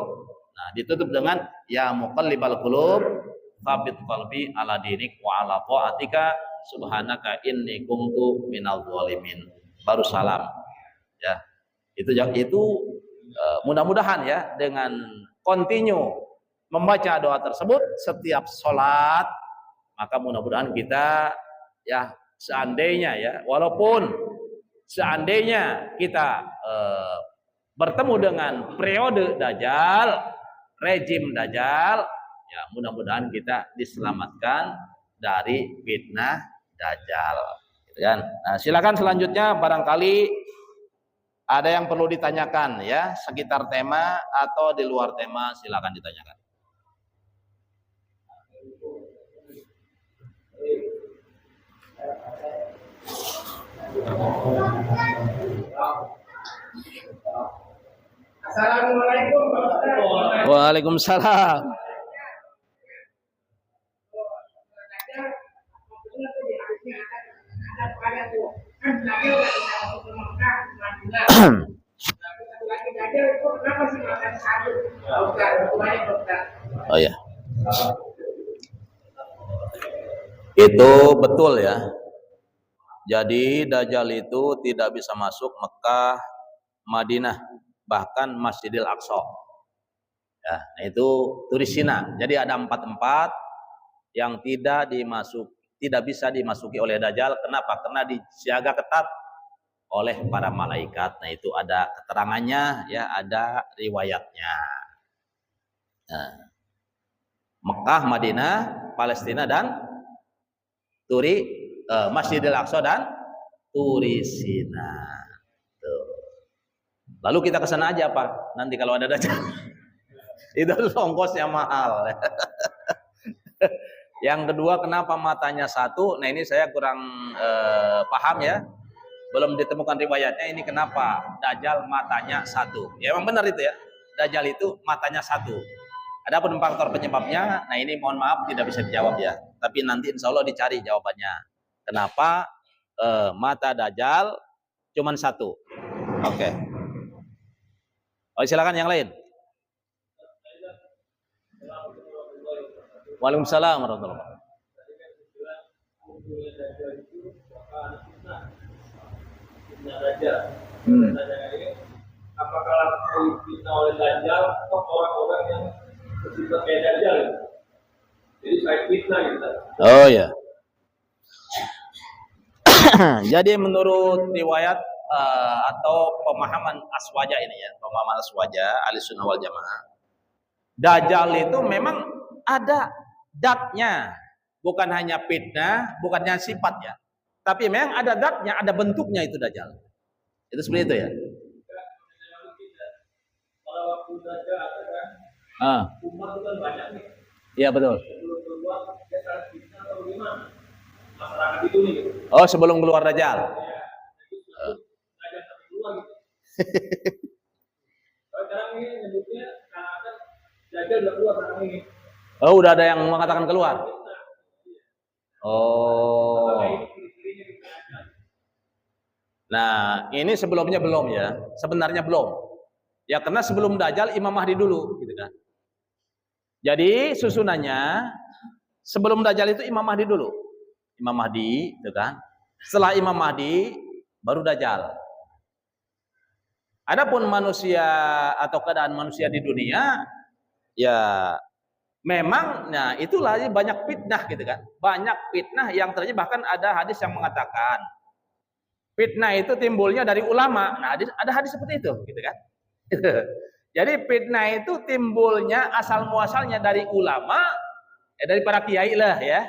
Nah, ditutup dengan ya muqallibal qulub tsabbit qalbi ala dinik wa ala ta'atika subhanaka inni kuntu minal zalimin. Baru salam. Ya. Itu mudah-mudahan ya dengan continue membaca doa tersebut setiap sholat, maka mudah-mudahan kita ya seandainya ya, walaupun seandainya kita bertemu dengan periode Dajjal, rejim Dajjal, ya mudah-mudahan kita diselamatkan dari fitnah Dajjal. Gitu kan? Nah, silakan selanjutnya barangkali ada yang perlu ditanyakan ya sekitar tema atau di luar tema, silakan ditanyakan. Assalamualaikum warahmatullahi wabarakatuh. Waalaikumsalam. Oh ya. Itu betul ya. Jadi Dajjal itu tidak bisa masuk Mekah, Madinah, bahkan Masjidil Aqsa. Ya, nah itu turis Cina. Jadi ada 4 tempat yang tidak bisa dimasuki oleh Dajjal. Kenapa? Karena disiaga ketat oleh para malaikat. Nah itu ada keterangannya, ya ada riwayatnya. Nah, Mekah, Madinah, Palestina dan Masjidil Aqsa dan Turisina. Tuh. Lalu kita ke sana aja Pak. Nanti kalau ada Dajjal. Itu ongkosnya mahal. Yang kedua, kenapa matanya satu? Nah ini saya kurang paham ya. Belum ditemukan riwayatnya. Ini kenapa Dajjal matanya satu? Ya memang benar itu ya. Dajjal itu matanya satu. Adapun faktor penyebabnya, nah ini mohon maaf tidak bisa dijawab ya. Tapi nanti insya Allah dicari jawabannya. Kenapa mata Dajjal cuma satu? Oke. Oh, silakan yang lain. Waalaikumsalam warahmatullahi wabarakatuh. Apakah difitnah oleh Dajjal atau orang-orang yang bersifat kayak Dajjal? Jadi saya fitnah gitu. Oh ya. Jadi menurut riwayat atau pemahaman Aswaja ini ya, pemahaman Aswaja Ahlussunnah wal Jamaah, Dajjal itu memang ada datnya, bukan hanya fitnah, bukannya sifatnya, tapi memang ada datnya, ada bentuknya itu Dajjal. Itu seperti itu ya. Kalau waktu Dajjal ada kan, umat itu kan banyak nih. Iya betul. Sebelum keluar dia sangat fitnah atau gimana? Masyarakat itu nih. Oh sebelum keluar Dajjal. Dajjal sampai keluar gitu. Kalau sekarang ini nyebutnya karena Dajjal udah keluar sekarang ini. Oh udah ada yang mengatakan keluar. Oh. Nah ini sebelumnya belum ya. Sebenarnya belum. Ya karena sebelum Dajjal Imam Mahdi dulu, gitu kan. Jadi susunannya sebelum Dajjal itu Imam Mahdi dulu. Imam Mahdi, gitu kan. Setelah Imam Mahdi baru Dajjal. Adapun manusia atau keadaan manusia di dunia, ya memang, nah itulah banyak fitnah gitu kan. Banyak fitnah yang terjadi, bahkan ada hadis yang mengatakan fitnah itu timbulnya dari ulama. Nah, ada hadis seperti itu, gitu kan? Jadi fitnah itu timbulnya asal muasalnya dari ulama, dari para kiai lah ya.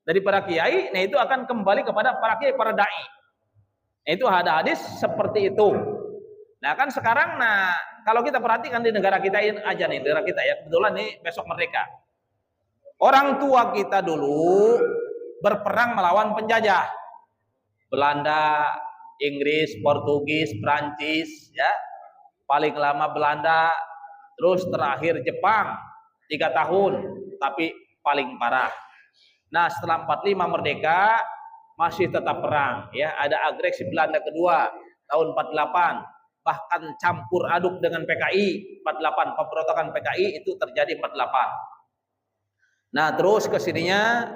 Dari para kiai, nah itu akan kembali kepada para kiai, para dai. Nah, itu ada hadis seperti itu. Nah kan sekarang, nah kalau kita perhatikan di negara kita ini aja nih, negara kita ya, kebetulan nih besok merdeka. Orang tua kita dulu berperang melawan penjajah. Belanda, Inggris, Portugis, Prancis, ya. Paling lama Belanda, terus terakhir Jepang 3 tahun, tapi paling parah. Nah, setelah 45 merdeka masih tetap perang, ya. Ada agresi Belanda kedua tahun 48. Bahkan campur aduk dengan PKI 48, pemberontakan PKI itu terjadi 48. Nah terus kesininya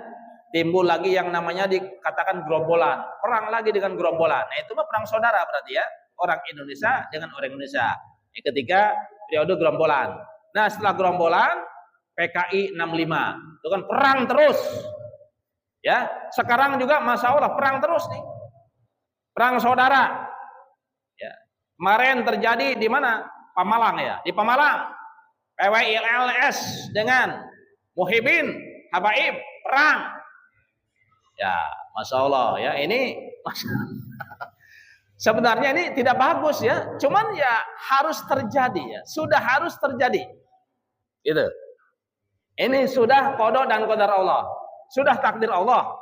timbul lagi yang namanya dikatakan gerombolan, perang lagi dengan gerombolan. Nah itu mah perang saudara berarti ya, orang Indonesia dengan orang Indonesia. Ini ketika periode gerombolan. Nah setelah gerombolan PKI 65, itu kan perang terus. Ya sekarang juga Masya Allah perang terus nih, perang saudara. Kemarin terjadi di mana? Pamalang ya, di Pamalang. PWILS dengan Muhyiddin Habaib perang. Ya, Masya Allah ya, ini sebenarnya ini tidak bagus ya, cuman ya harus terjadi ya, sudah harus terjadi. Gitu. Ini sudah qada dan qadar Allah, sudah takdir Allah.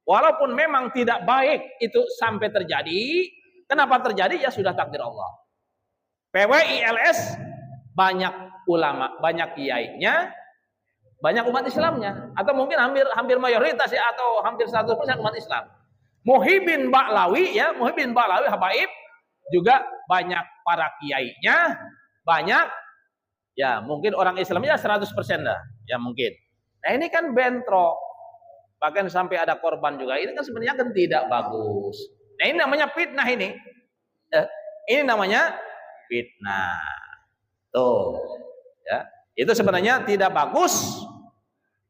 Walaupun memang tidak baik itu sampai terjadi. Kenapa terjadi? Ya sudah takdir Allah. PWILS banyak ulama, banyak kiainya, banyak umat Islamnya, atau mungkin hampir mayoritas ya, atau hampir 100% umat Islam. Muhyiddin Ba'lawi ya, Muhyiddin Ba'lawi Habaib juga banyak para kiainya, banyak ya mungkin orang Islamnya 100% lah, ya mungkin. Nah ini kan bentrok, bahkan sampai ada korban juga. Ini kan sebenarnya kan tidak bagus. Nah ini namanya fitnah ini. Ini namanya fitnah. Tuh. Ya. Itu sebenarnya tidak bagus.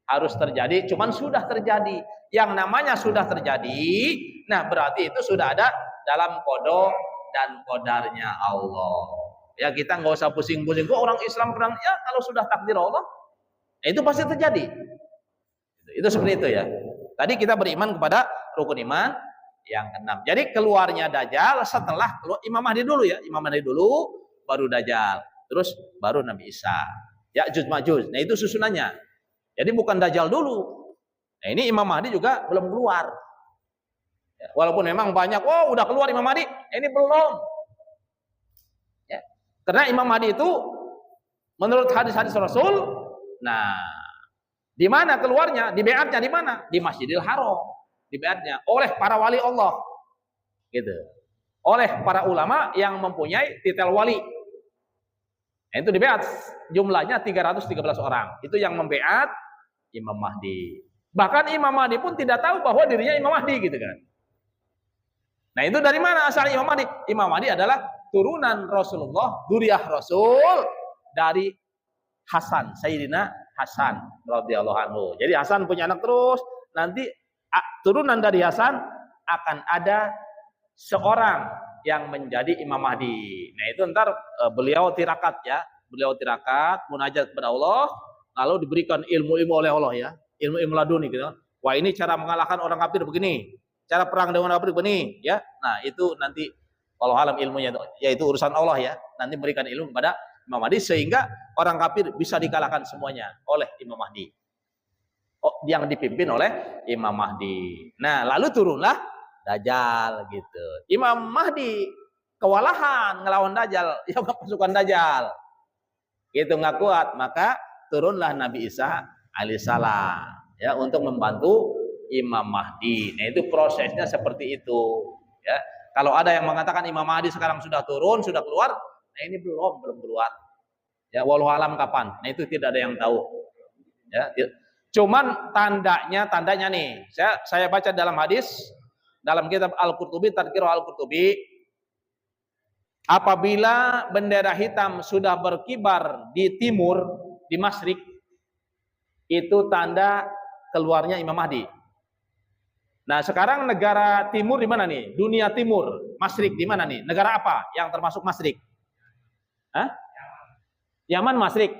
Harus terjadi, cuman sudah terjadi. Yang namanya sudah terjadi, nah berarti itu sudah ada dalam qada dan qadarnya Allah. Ya kita nggak usah pusing-pusing. Kok orang Islam perang? Ya kalau sudah takdir Allah, itu pasti terjadi. Itu seperti itu ya. Tadi kita beriman kepada rukun iman yang keenam. Jadi keluarnya Dajjal setelah keluar Imam Mahdi dulu ya. Imam Mahdi dulu, baru Dajjal. Terus baru Nabi Isa. Ya'juj Ma'juj. Nah itu susunannya. Jadi bukan Dajjal dulu. Nah ini Imam Mahdi juga belum keluar. Ya, walaupun memang banyak, oh udah keluar Imam Mahdi. Ini belum. Ya. Karena Imam Mahdi itu menurut hadis-hadis Rasul, nah di mana keluarnya? Di beatnya di mana? Di Masjidil Haram. Di beatnya oleh para wali Allah, gitu, oleh para ulama yang mempunyai titel wali. Nah, itu di beat jumlahnya 313 orang. Itu yang membeat Imam Mahdi. Bahkan Imam Mahdi pun tidak tahu bahwa dirinya Imam Mahdi, gitu kan. Nah itu dari mana asal Imam Mahdi? Imam Mahdi adalah turunan Rasulullah, dzurriyyah Rasul dari Hasan, Sayyidina Hasan radhiyallahu anhu. Jadi Hasan punya anak terus, nanti turunan dari Hasan akan ada seorang yang menjadi Imam Mahdi. Nah itu ntar beliau tirakat ya, beliau tirakat, munajat kepada Allah, lalu diberikan ilmu-ilmu oleh Allah ya, ilmu-ilmu laduni gitu. Wah ini cara mengalahkan orang kafir begini, cara perang dengan orang kafir begini ya. Nah itu nanti Allah alam ilmunya, yaitu urusan Allah ya. Nanti berikan ilmu kepada Imam Mahdi sehingga orang kafir bisa dikalahkan semuanya oleh Imam Mahdi. Yang dipimpin oleh Imam Mahdi. Nah, lalu turunlah Dajjal gitu. Imam Mahdi kewalahan ngelawan Dajjal, ya pasukan Dajjal. Gitu nggak kuat, maka turunlah Nabi Isa alaihissalam ya untuk membantu Imam Mahdi. Nah, itu prosesnya seperti itu, ya. Kalau ada yang mengatakan Imam Mahdi sekarang sudah turun, sudah keluar, nah ini belum keluar. Ya, wallahu alam kapan. Nah, itu tidak ada yang tahu. Ya, cuman tandanya nih, saya baca dalam hadis dalam kitab Al-Qurtubi, Tadhkirah Al-Qurtubi, apabila bendera hitam sudah berkibar di timur, di Masyrik, itu tanda keluarnya Imam Mahdi. Nah, sekarang negara timur di mana nih? Dunia timur, Masyrik di mana nih? Negara apa yang termasuk Masyrik? Hah? Yaman, Masyrik.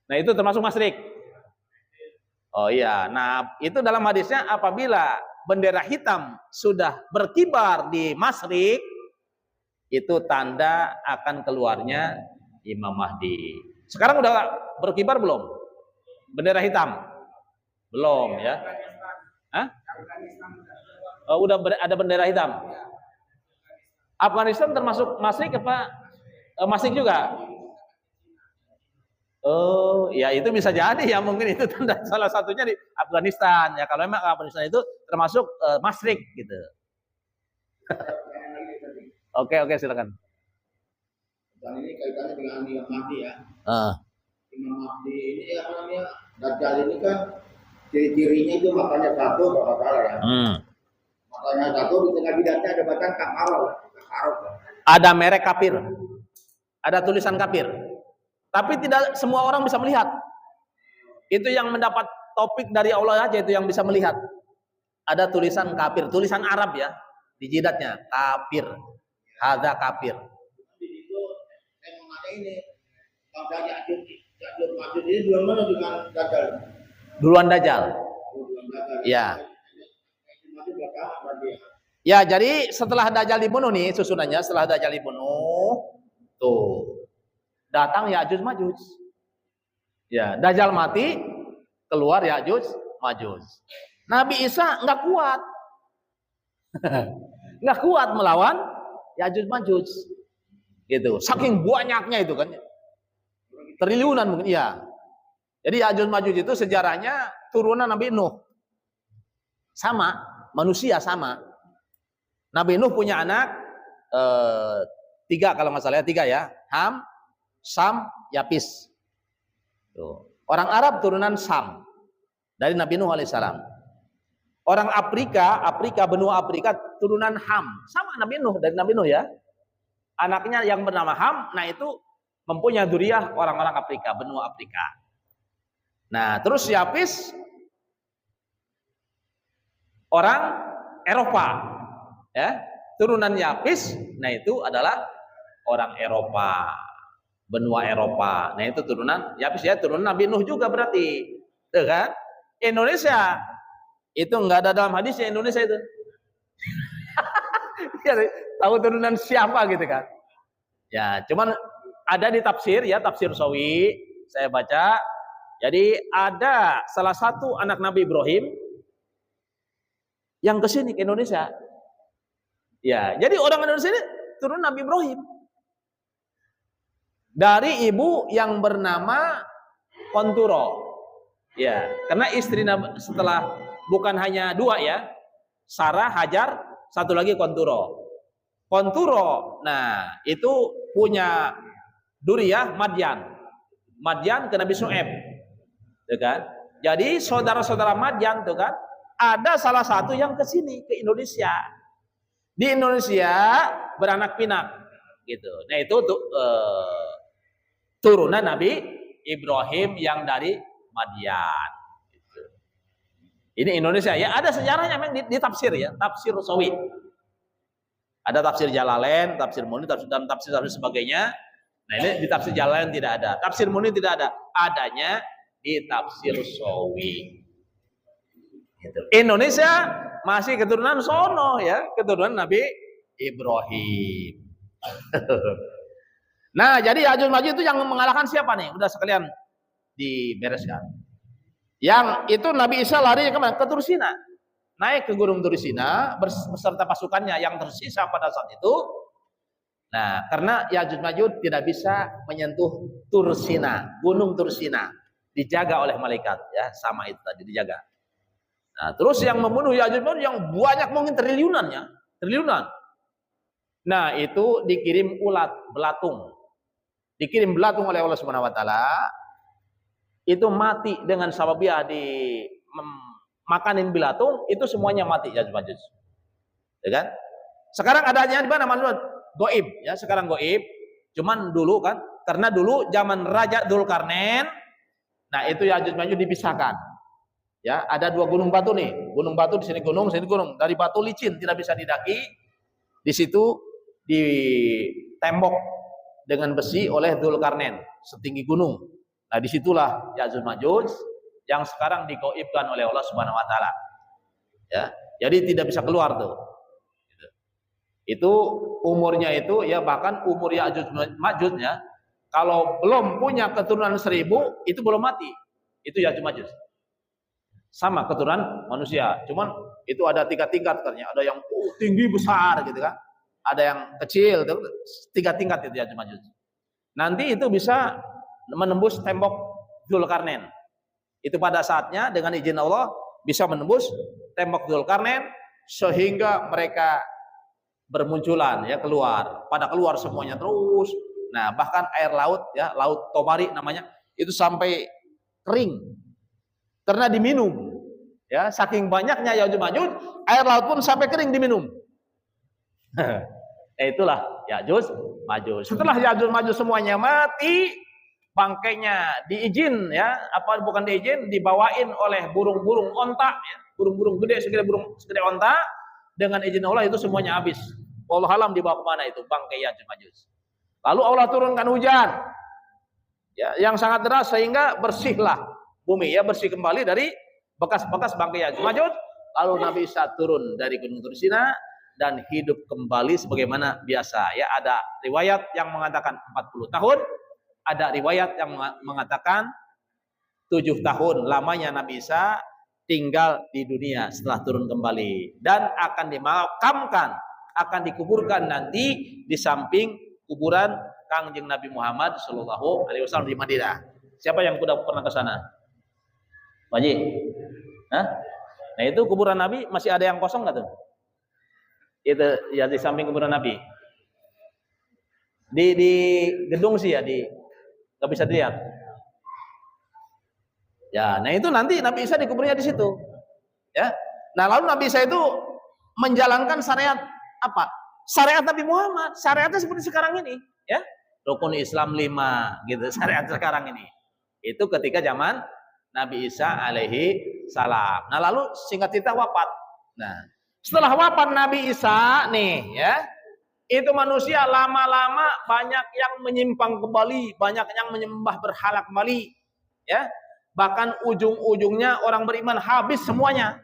Nah, itu termasuk Masyrik. Oh iya, nah itu dalam hadisnya apabila bendera hitam sudah berkibar di Masyrik, itu tanda akan keluarnya Imam Mahdi. Sekarang udah berkibar belum? Bendera hitam? Belum ya? Hah? Oh, udah ada bendera hitam. Afghanistan termasuk Masyrik apa? Masyrik juga? Oh, ya itu bisa jadi ya, mungkin itu tanda salah satunya di Afghanistan ya. Kalau memang Afghanistan itu termasuk Masyrik gitu. Oke, silakan. Dan ini kaitannya dengan Imam Mahdi ya. Imam Mahdi ini apa namanya? Dajjal ini kan ciri-cirinya itu makanya satu kalau salah ya. Makanya satu di tengah bidatnya ada bacaan kafarah. Ada merek kafir. Ada tulisan kafir. Tapi tidak semua orang bisa melihat. Itu yang mendapat topik dari Allah aja itu yang bisa melihat. Ada tulisan kafir, tulisan Arab ya, di jidatnya kafir. Hadza kafir. Di situ saya mau nanya ini, bangsa Ya'juj Ma'juj ini duluan mana dengan Dajjal? Duluan Dajjal. Duluan Dajjal. Ya. Ma'juj belakangan berarti ya. Ya, jadi setelah Dajjal dibunuh nih susunannya, setelah Dajjal dibunuh, tuh datang Ya'juj Ma'juj. Ya, Dajjal mati, keluar Ya'juj Ma'juj. Nabi Isa nggak kuat. Nggak kuat melawan Ya'juj Ma'juj. Gitu. Saking banyaknya itu kan. Triliunan mungkin ya. Jadi Ya'juj Ma'juj itu sejarahnya turunan Nabi Nuh. Sama, manusia sama. Nabi Nuh punya anak 3 kalau nggak salah ya, 3 ya. Ham, Sam, Yapis. Tuh. Orang Arab turunan Sam dari Nabi Nuh alaihissalam. Orang Afrika, benua Afrika turunan Ham, sama Nabi Nuh dari Nabi Nuh ya. Anaknya yang bernama Ham, nah itu mempunyai dzurriyyah orang-orang Afrika, benua Afrika. Nah, terus Yapis orang Eropa, ya. Turunan Yapis, nah itu adalah orang Eropa. Benua Eropa. Nah itu turunan Yapis ya, turunan Nabi Nuh juga berarti. Tuh kan? Indonesia itu enggak ada dalam hadisnya Indonesia itu. Ya, tahu turunan siapa gitu kan? Ya, cuman ada di tafsir ya, tafsir Sawi saya baca. Jadi ada salah satu anak Nabi Ibrahim yang kesini ke Indonesia. Ya, jadi orang Indonesia ini turun Nabi Ibrahim. Dari ibu yang bernama Konturo. Ya, karena istri setelah bukan hanya 2 ya. Sarah, Hajar, satu lagi Konturo. Konturo, nah itu punya dzurriyyah Madyan. Madyan ke Nabi Syuaib. Tuh kan? Jadi saudara-saudara Madyan tuh kan, ada salah satu yang ke sini ke Indonesia. Di Indonesia beranak pinak gitu. Nah itu tuh turunan Nabi Ibrahim yang dari Madyan. Gitu. Ini Indonesia ya, ada sejarahnya memang di tafsir ya, tafsir Sawi. Ada tafsir Jalalain, tafsir Muni, dan tafsir sebagainya. Nah ini di tafsir Jalalain tidak ada, tafsir Muni tidak ada, adanya di tafsir Sawi. Gitu. Indonesia masih keturunan sono ya, keturunan Nabi Ibrahim. Nah, jadi Ya'juj Ma'juj itu yang mengalahkan siapa nih? Udah sekalian dibereskan. Yang itu Nabi Isa lari kemana? Ke Tursina. Naik ke Gunung Tursina beserta pasukannya yang tersisa pada saat itu. Nah, karena Ya'juj Ma'juj tidak bisa menyentuh Tursina, Gunung Tursina. Dijaga oleh malaikat ya, sama itu tadi dijaga. Nah, terus yang membunuh Ya'juj Ma'juj yang banyak mungkin triliunan. Nah, itu dikirim ulat, belatung. Dikirim belatung oleh Allah Subhanahu wa taala. Itu mati dengan sababiah makanin bilatung, itu semuanya mati Ya'juj Ma'juj. Ya kan? Sekarang adanya di mana maksud? Goib ya, sekarang goib. Cuman dulu kan, karena dulu zaman Raja Dzulkarnain, nah itu Ya'juj Ma'juj dipisahkan. Ya, ada dua gunung batu nih. Gunung batu di sini gunung, sini gunung. Dari batu licin tidak bisa didaki. Di situ ditembok dengan besi oleh Dzulkarnain setinggi gunung. Nah, disitulah Ya'juj Ma'juj yang sekarang digoibkan oleh Allah Subhanahu Wa Taala. Ya, jadi tidak bisa keluar tuh. Itu umurnya itu ya, bahkan umur Ya'juj Ma'jujnya kalau belum punya keturunan 1000 itu belum mati. Itu Ya'juj Ma'juj. Sama keturunan manusia, cuman itu ada 3 tingkat katanya. Ada yang tinggi besar gitu kan. Ada yang kecil, 3 tingkat itu Ya'juj Ma'juj. Nanti itu bisa menembus tembok Dzulkarnain. Itu pada saatnya dengan izin Allah bisa menembus tembok Dzulkarnain sehingga mereka bermunculan ya, keluar. Pada keluar semuanya terus. Nah, bahkan air laut ya, laut Tomari namanya, itu sampai kering karena diminum. Ya, saking banyaknya Ya'juj Ma'juj, air laut pun sampai kering diminum. Itulah Ya'juj Ma'juj. Setelah Ya'juj Ma'juj semuanya mati, bangkainya diizin ya, apa bukan diizin, dibawain oleh burung-burung onta ya, burung-burung gede segede onta, dengan izin Allah itu semuanya habis. Allah alam dibawa kemana itu bangkai Ya'juj Ma'juj. Lalu Allah turunkan hujan ya, yang sangat deras sehingga bersihlah bumi ya, bersih kembali dari bekas-bekas bangkai Ya'juj Ma'juj. Lalu Nabi Isa turun dari Gunung Tursina dan hidup kembali sebagaimana biasa ya. Ada riwayat yang mengatakan 40 tahun, ada riwayat yang mengatakan 7 tahun lamanya Nabi Isa tinggal di dunia setelah turun kembali, dan akan dimakamkan, akan dikuburkan nanti di samping kuburan Kangjeng Nabi Muhammad Shallallahu Alaihi Wasallam di Madinah. Siapa yang sudah pernah ke sana? Pak Haji? Hah? Nah itu kuburan Nabi masih ada yang kosong nggak tuh? Itu ya di samping kuburan Nabi. Di gedung sih ya, nggak bisa dilihat. Ya, nah itu nanti Nabi Isa dikuburnya di situ. Ya. Nah, lalu Nabi Isa itu menjalankan syariat apa? Syariat Nabi Muhammad. Syariatnya seperti sekarang ini, ya. Rukun Islam 5 gitu, syariat sekarang ini. Itu ketika zaman Nabi Isa alaihi salam. Nah, lalu singkat cerita wafat. Nah, setelah wafat Nabi Isa nih, ya. Itu manusia lama-lama banyak yang menyimpang kembali, banyak yang menyembah berhala kembali, ya. Bahkan ujung-ujungnya orang beriman habis semuanya.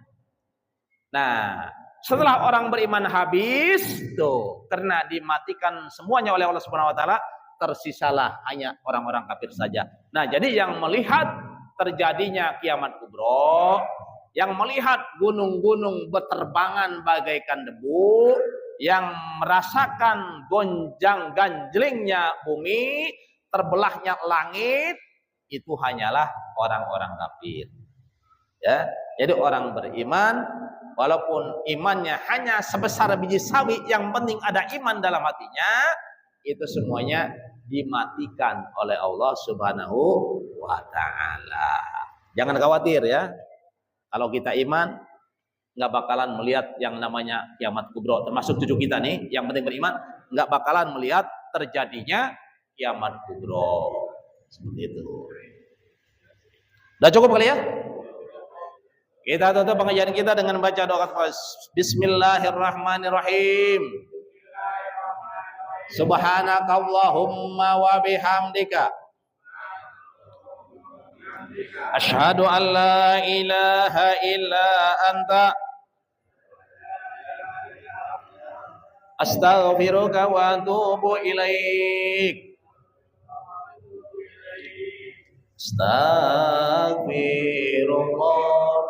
Nah, setelah orang beriman habis tuh, karena dimatikan semuanya oleh Allah Subhanahu Wa Taala, tersisalah hanya orang-orang kafir saja. Nah, jadi yang melihat terjadinya kiamat kubro, yang melihat gunung-gunung berterbangan bagaikan debu, yang merasakan gonjang ganjlingnya bumi, terbelahnya langit, itu hanyalah orang-orang kafir. Ya, jadi orang beriman walaupun imannya hanya sebesar biji sawi, yang penting ada iman dalam hatinya, itu semuanya dimatikan oleh Allah Subhanahu wa Ta'ala. Jangan khawatir ya. Kalau kita iman, nggak bakalan melihat yang namanya kiamat kubro. Termasuk cucu kita nih, yang penting beriman, nggak bakalan melihat terjadinya kiamat kubro. Seperti itu. Udah cukup kali ya? Kita tutup pengajian kita dengan baca doa Bismillahirrahmanirrahim. Subhanakallahumma wa bihamdika asyhadu an la ilaha illa anta astaghfiruka wa atubu ilaik. Astaghfirullah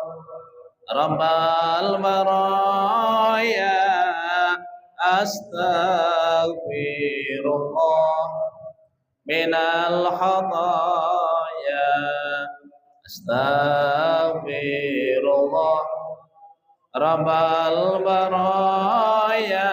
Rabbal baraya, astaghfirullah minal khataya, astaghfirullah Rabbal baraya,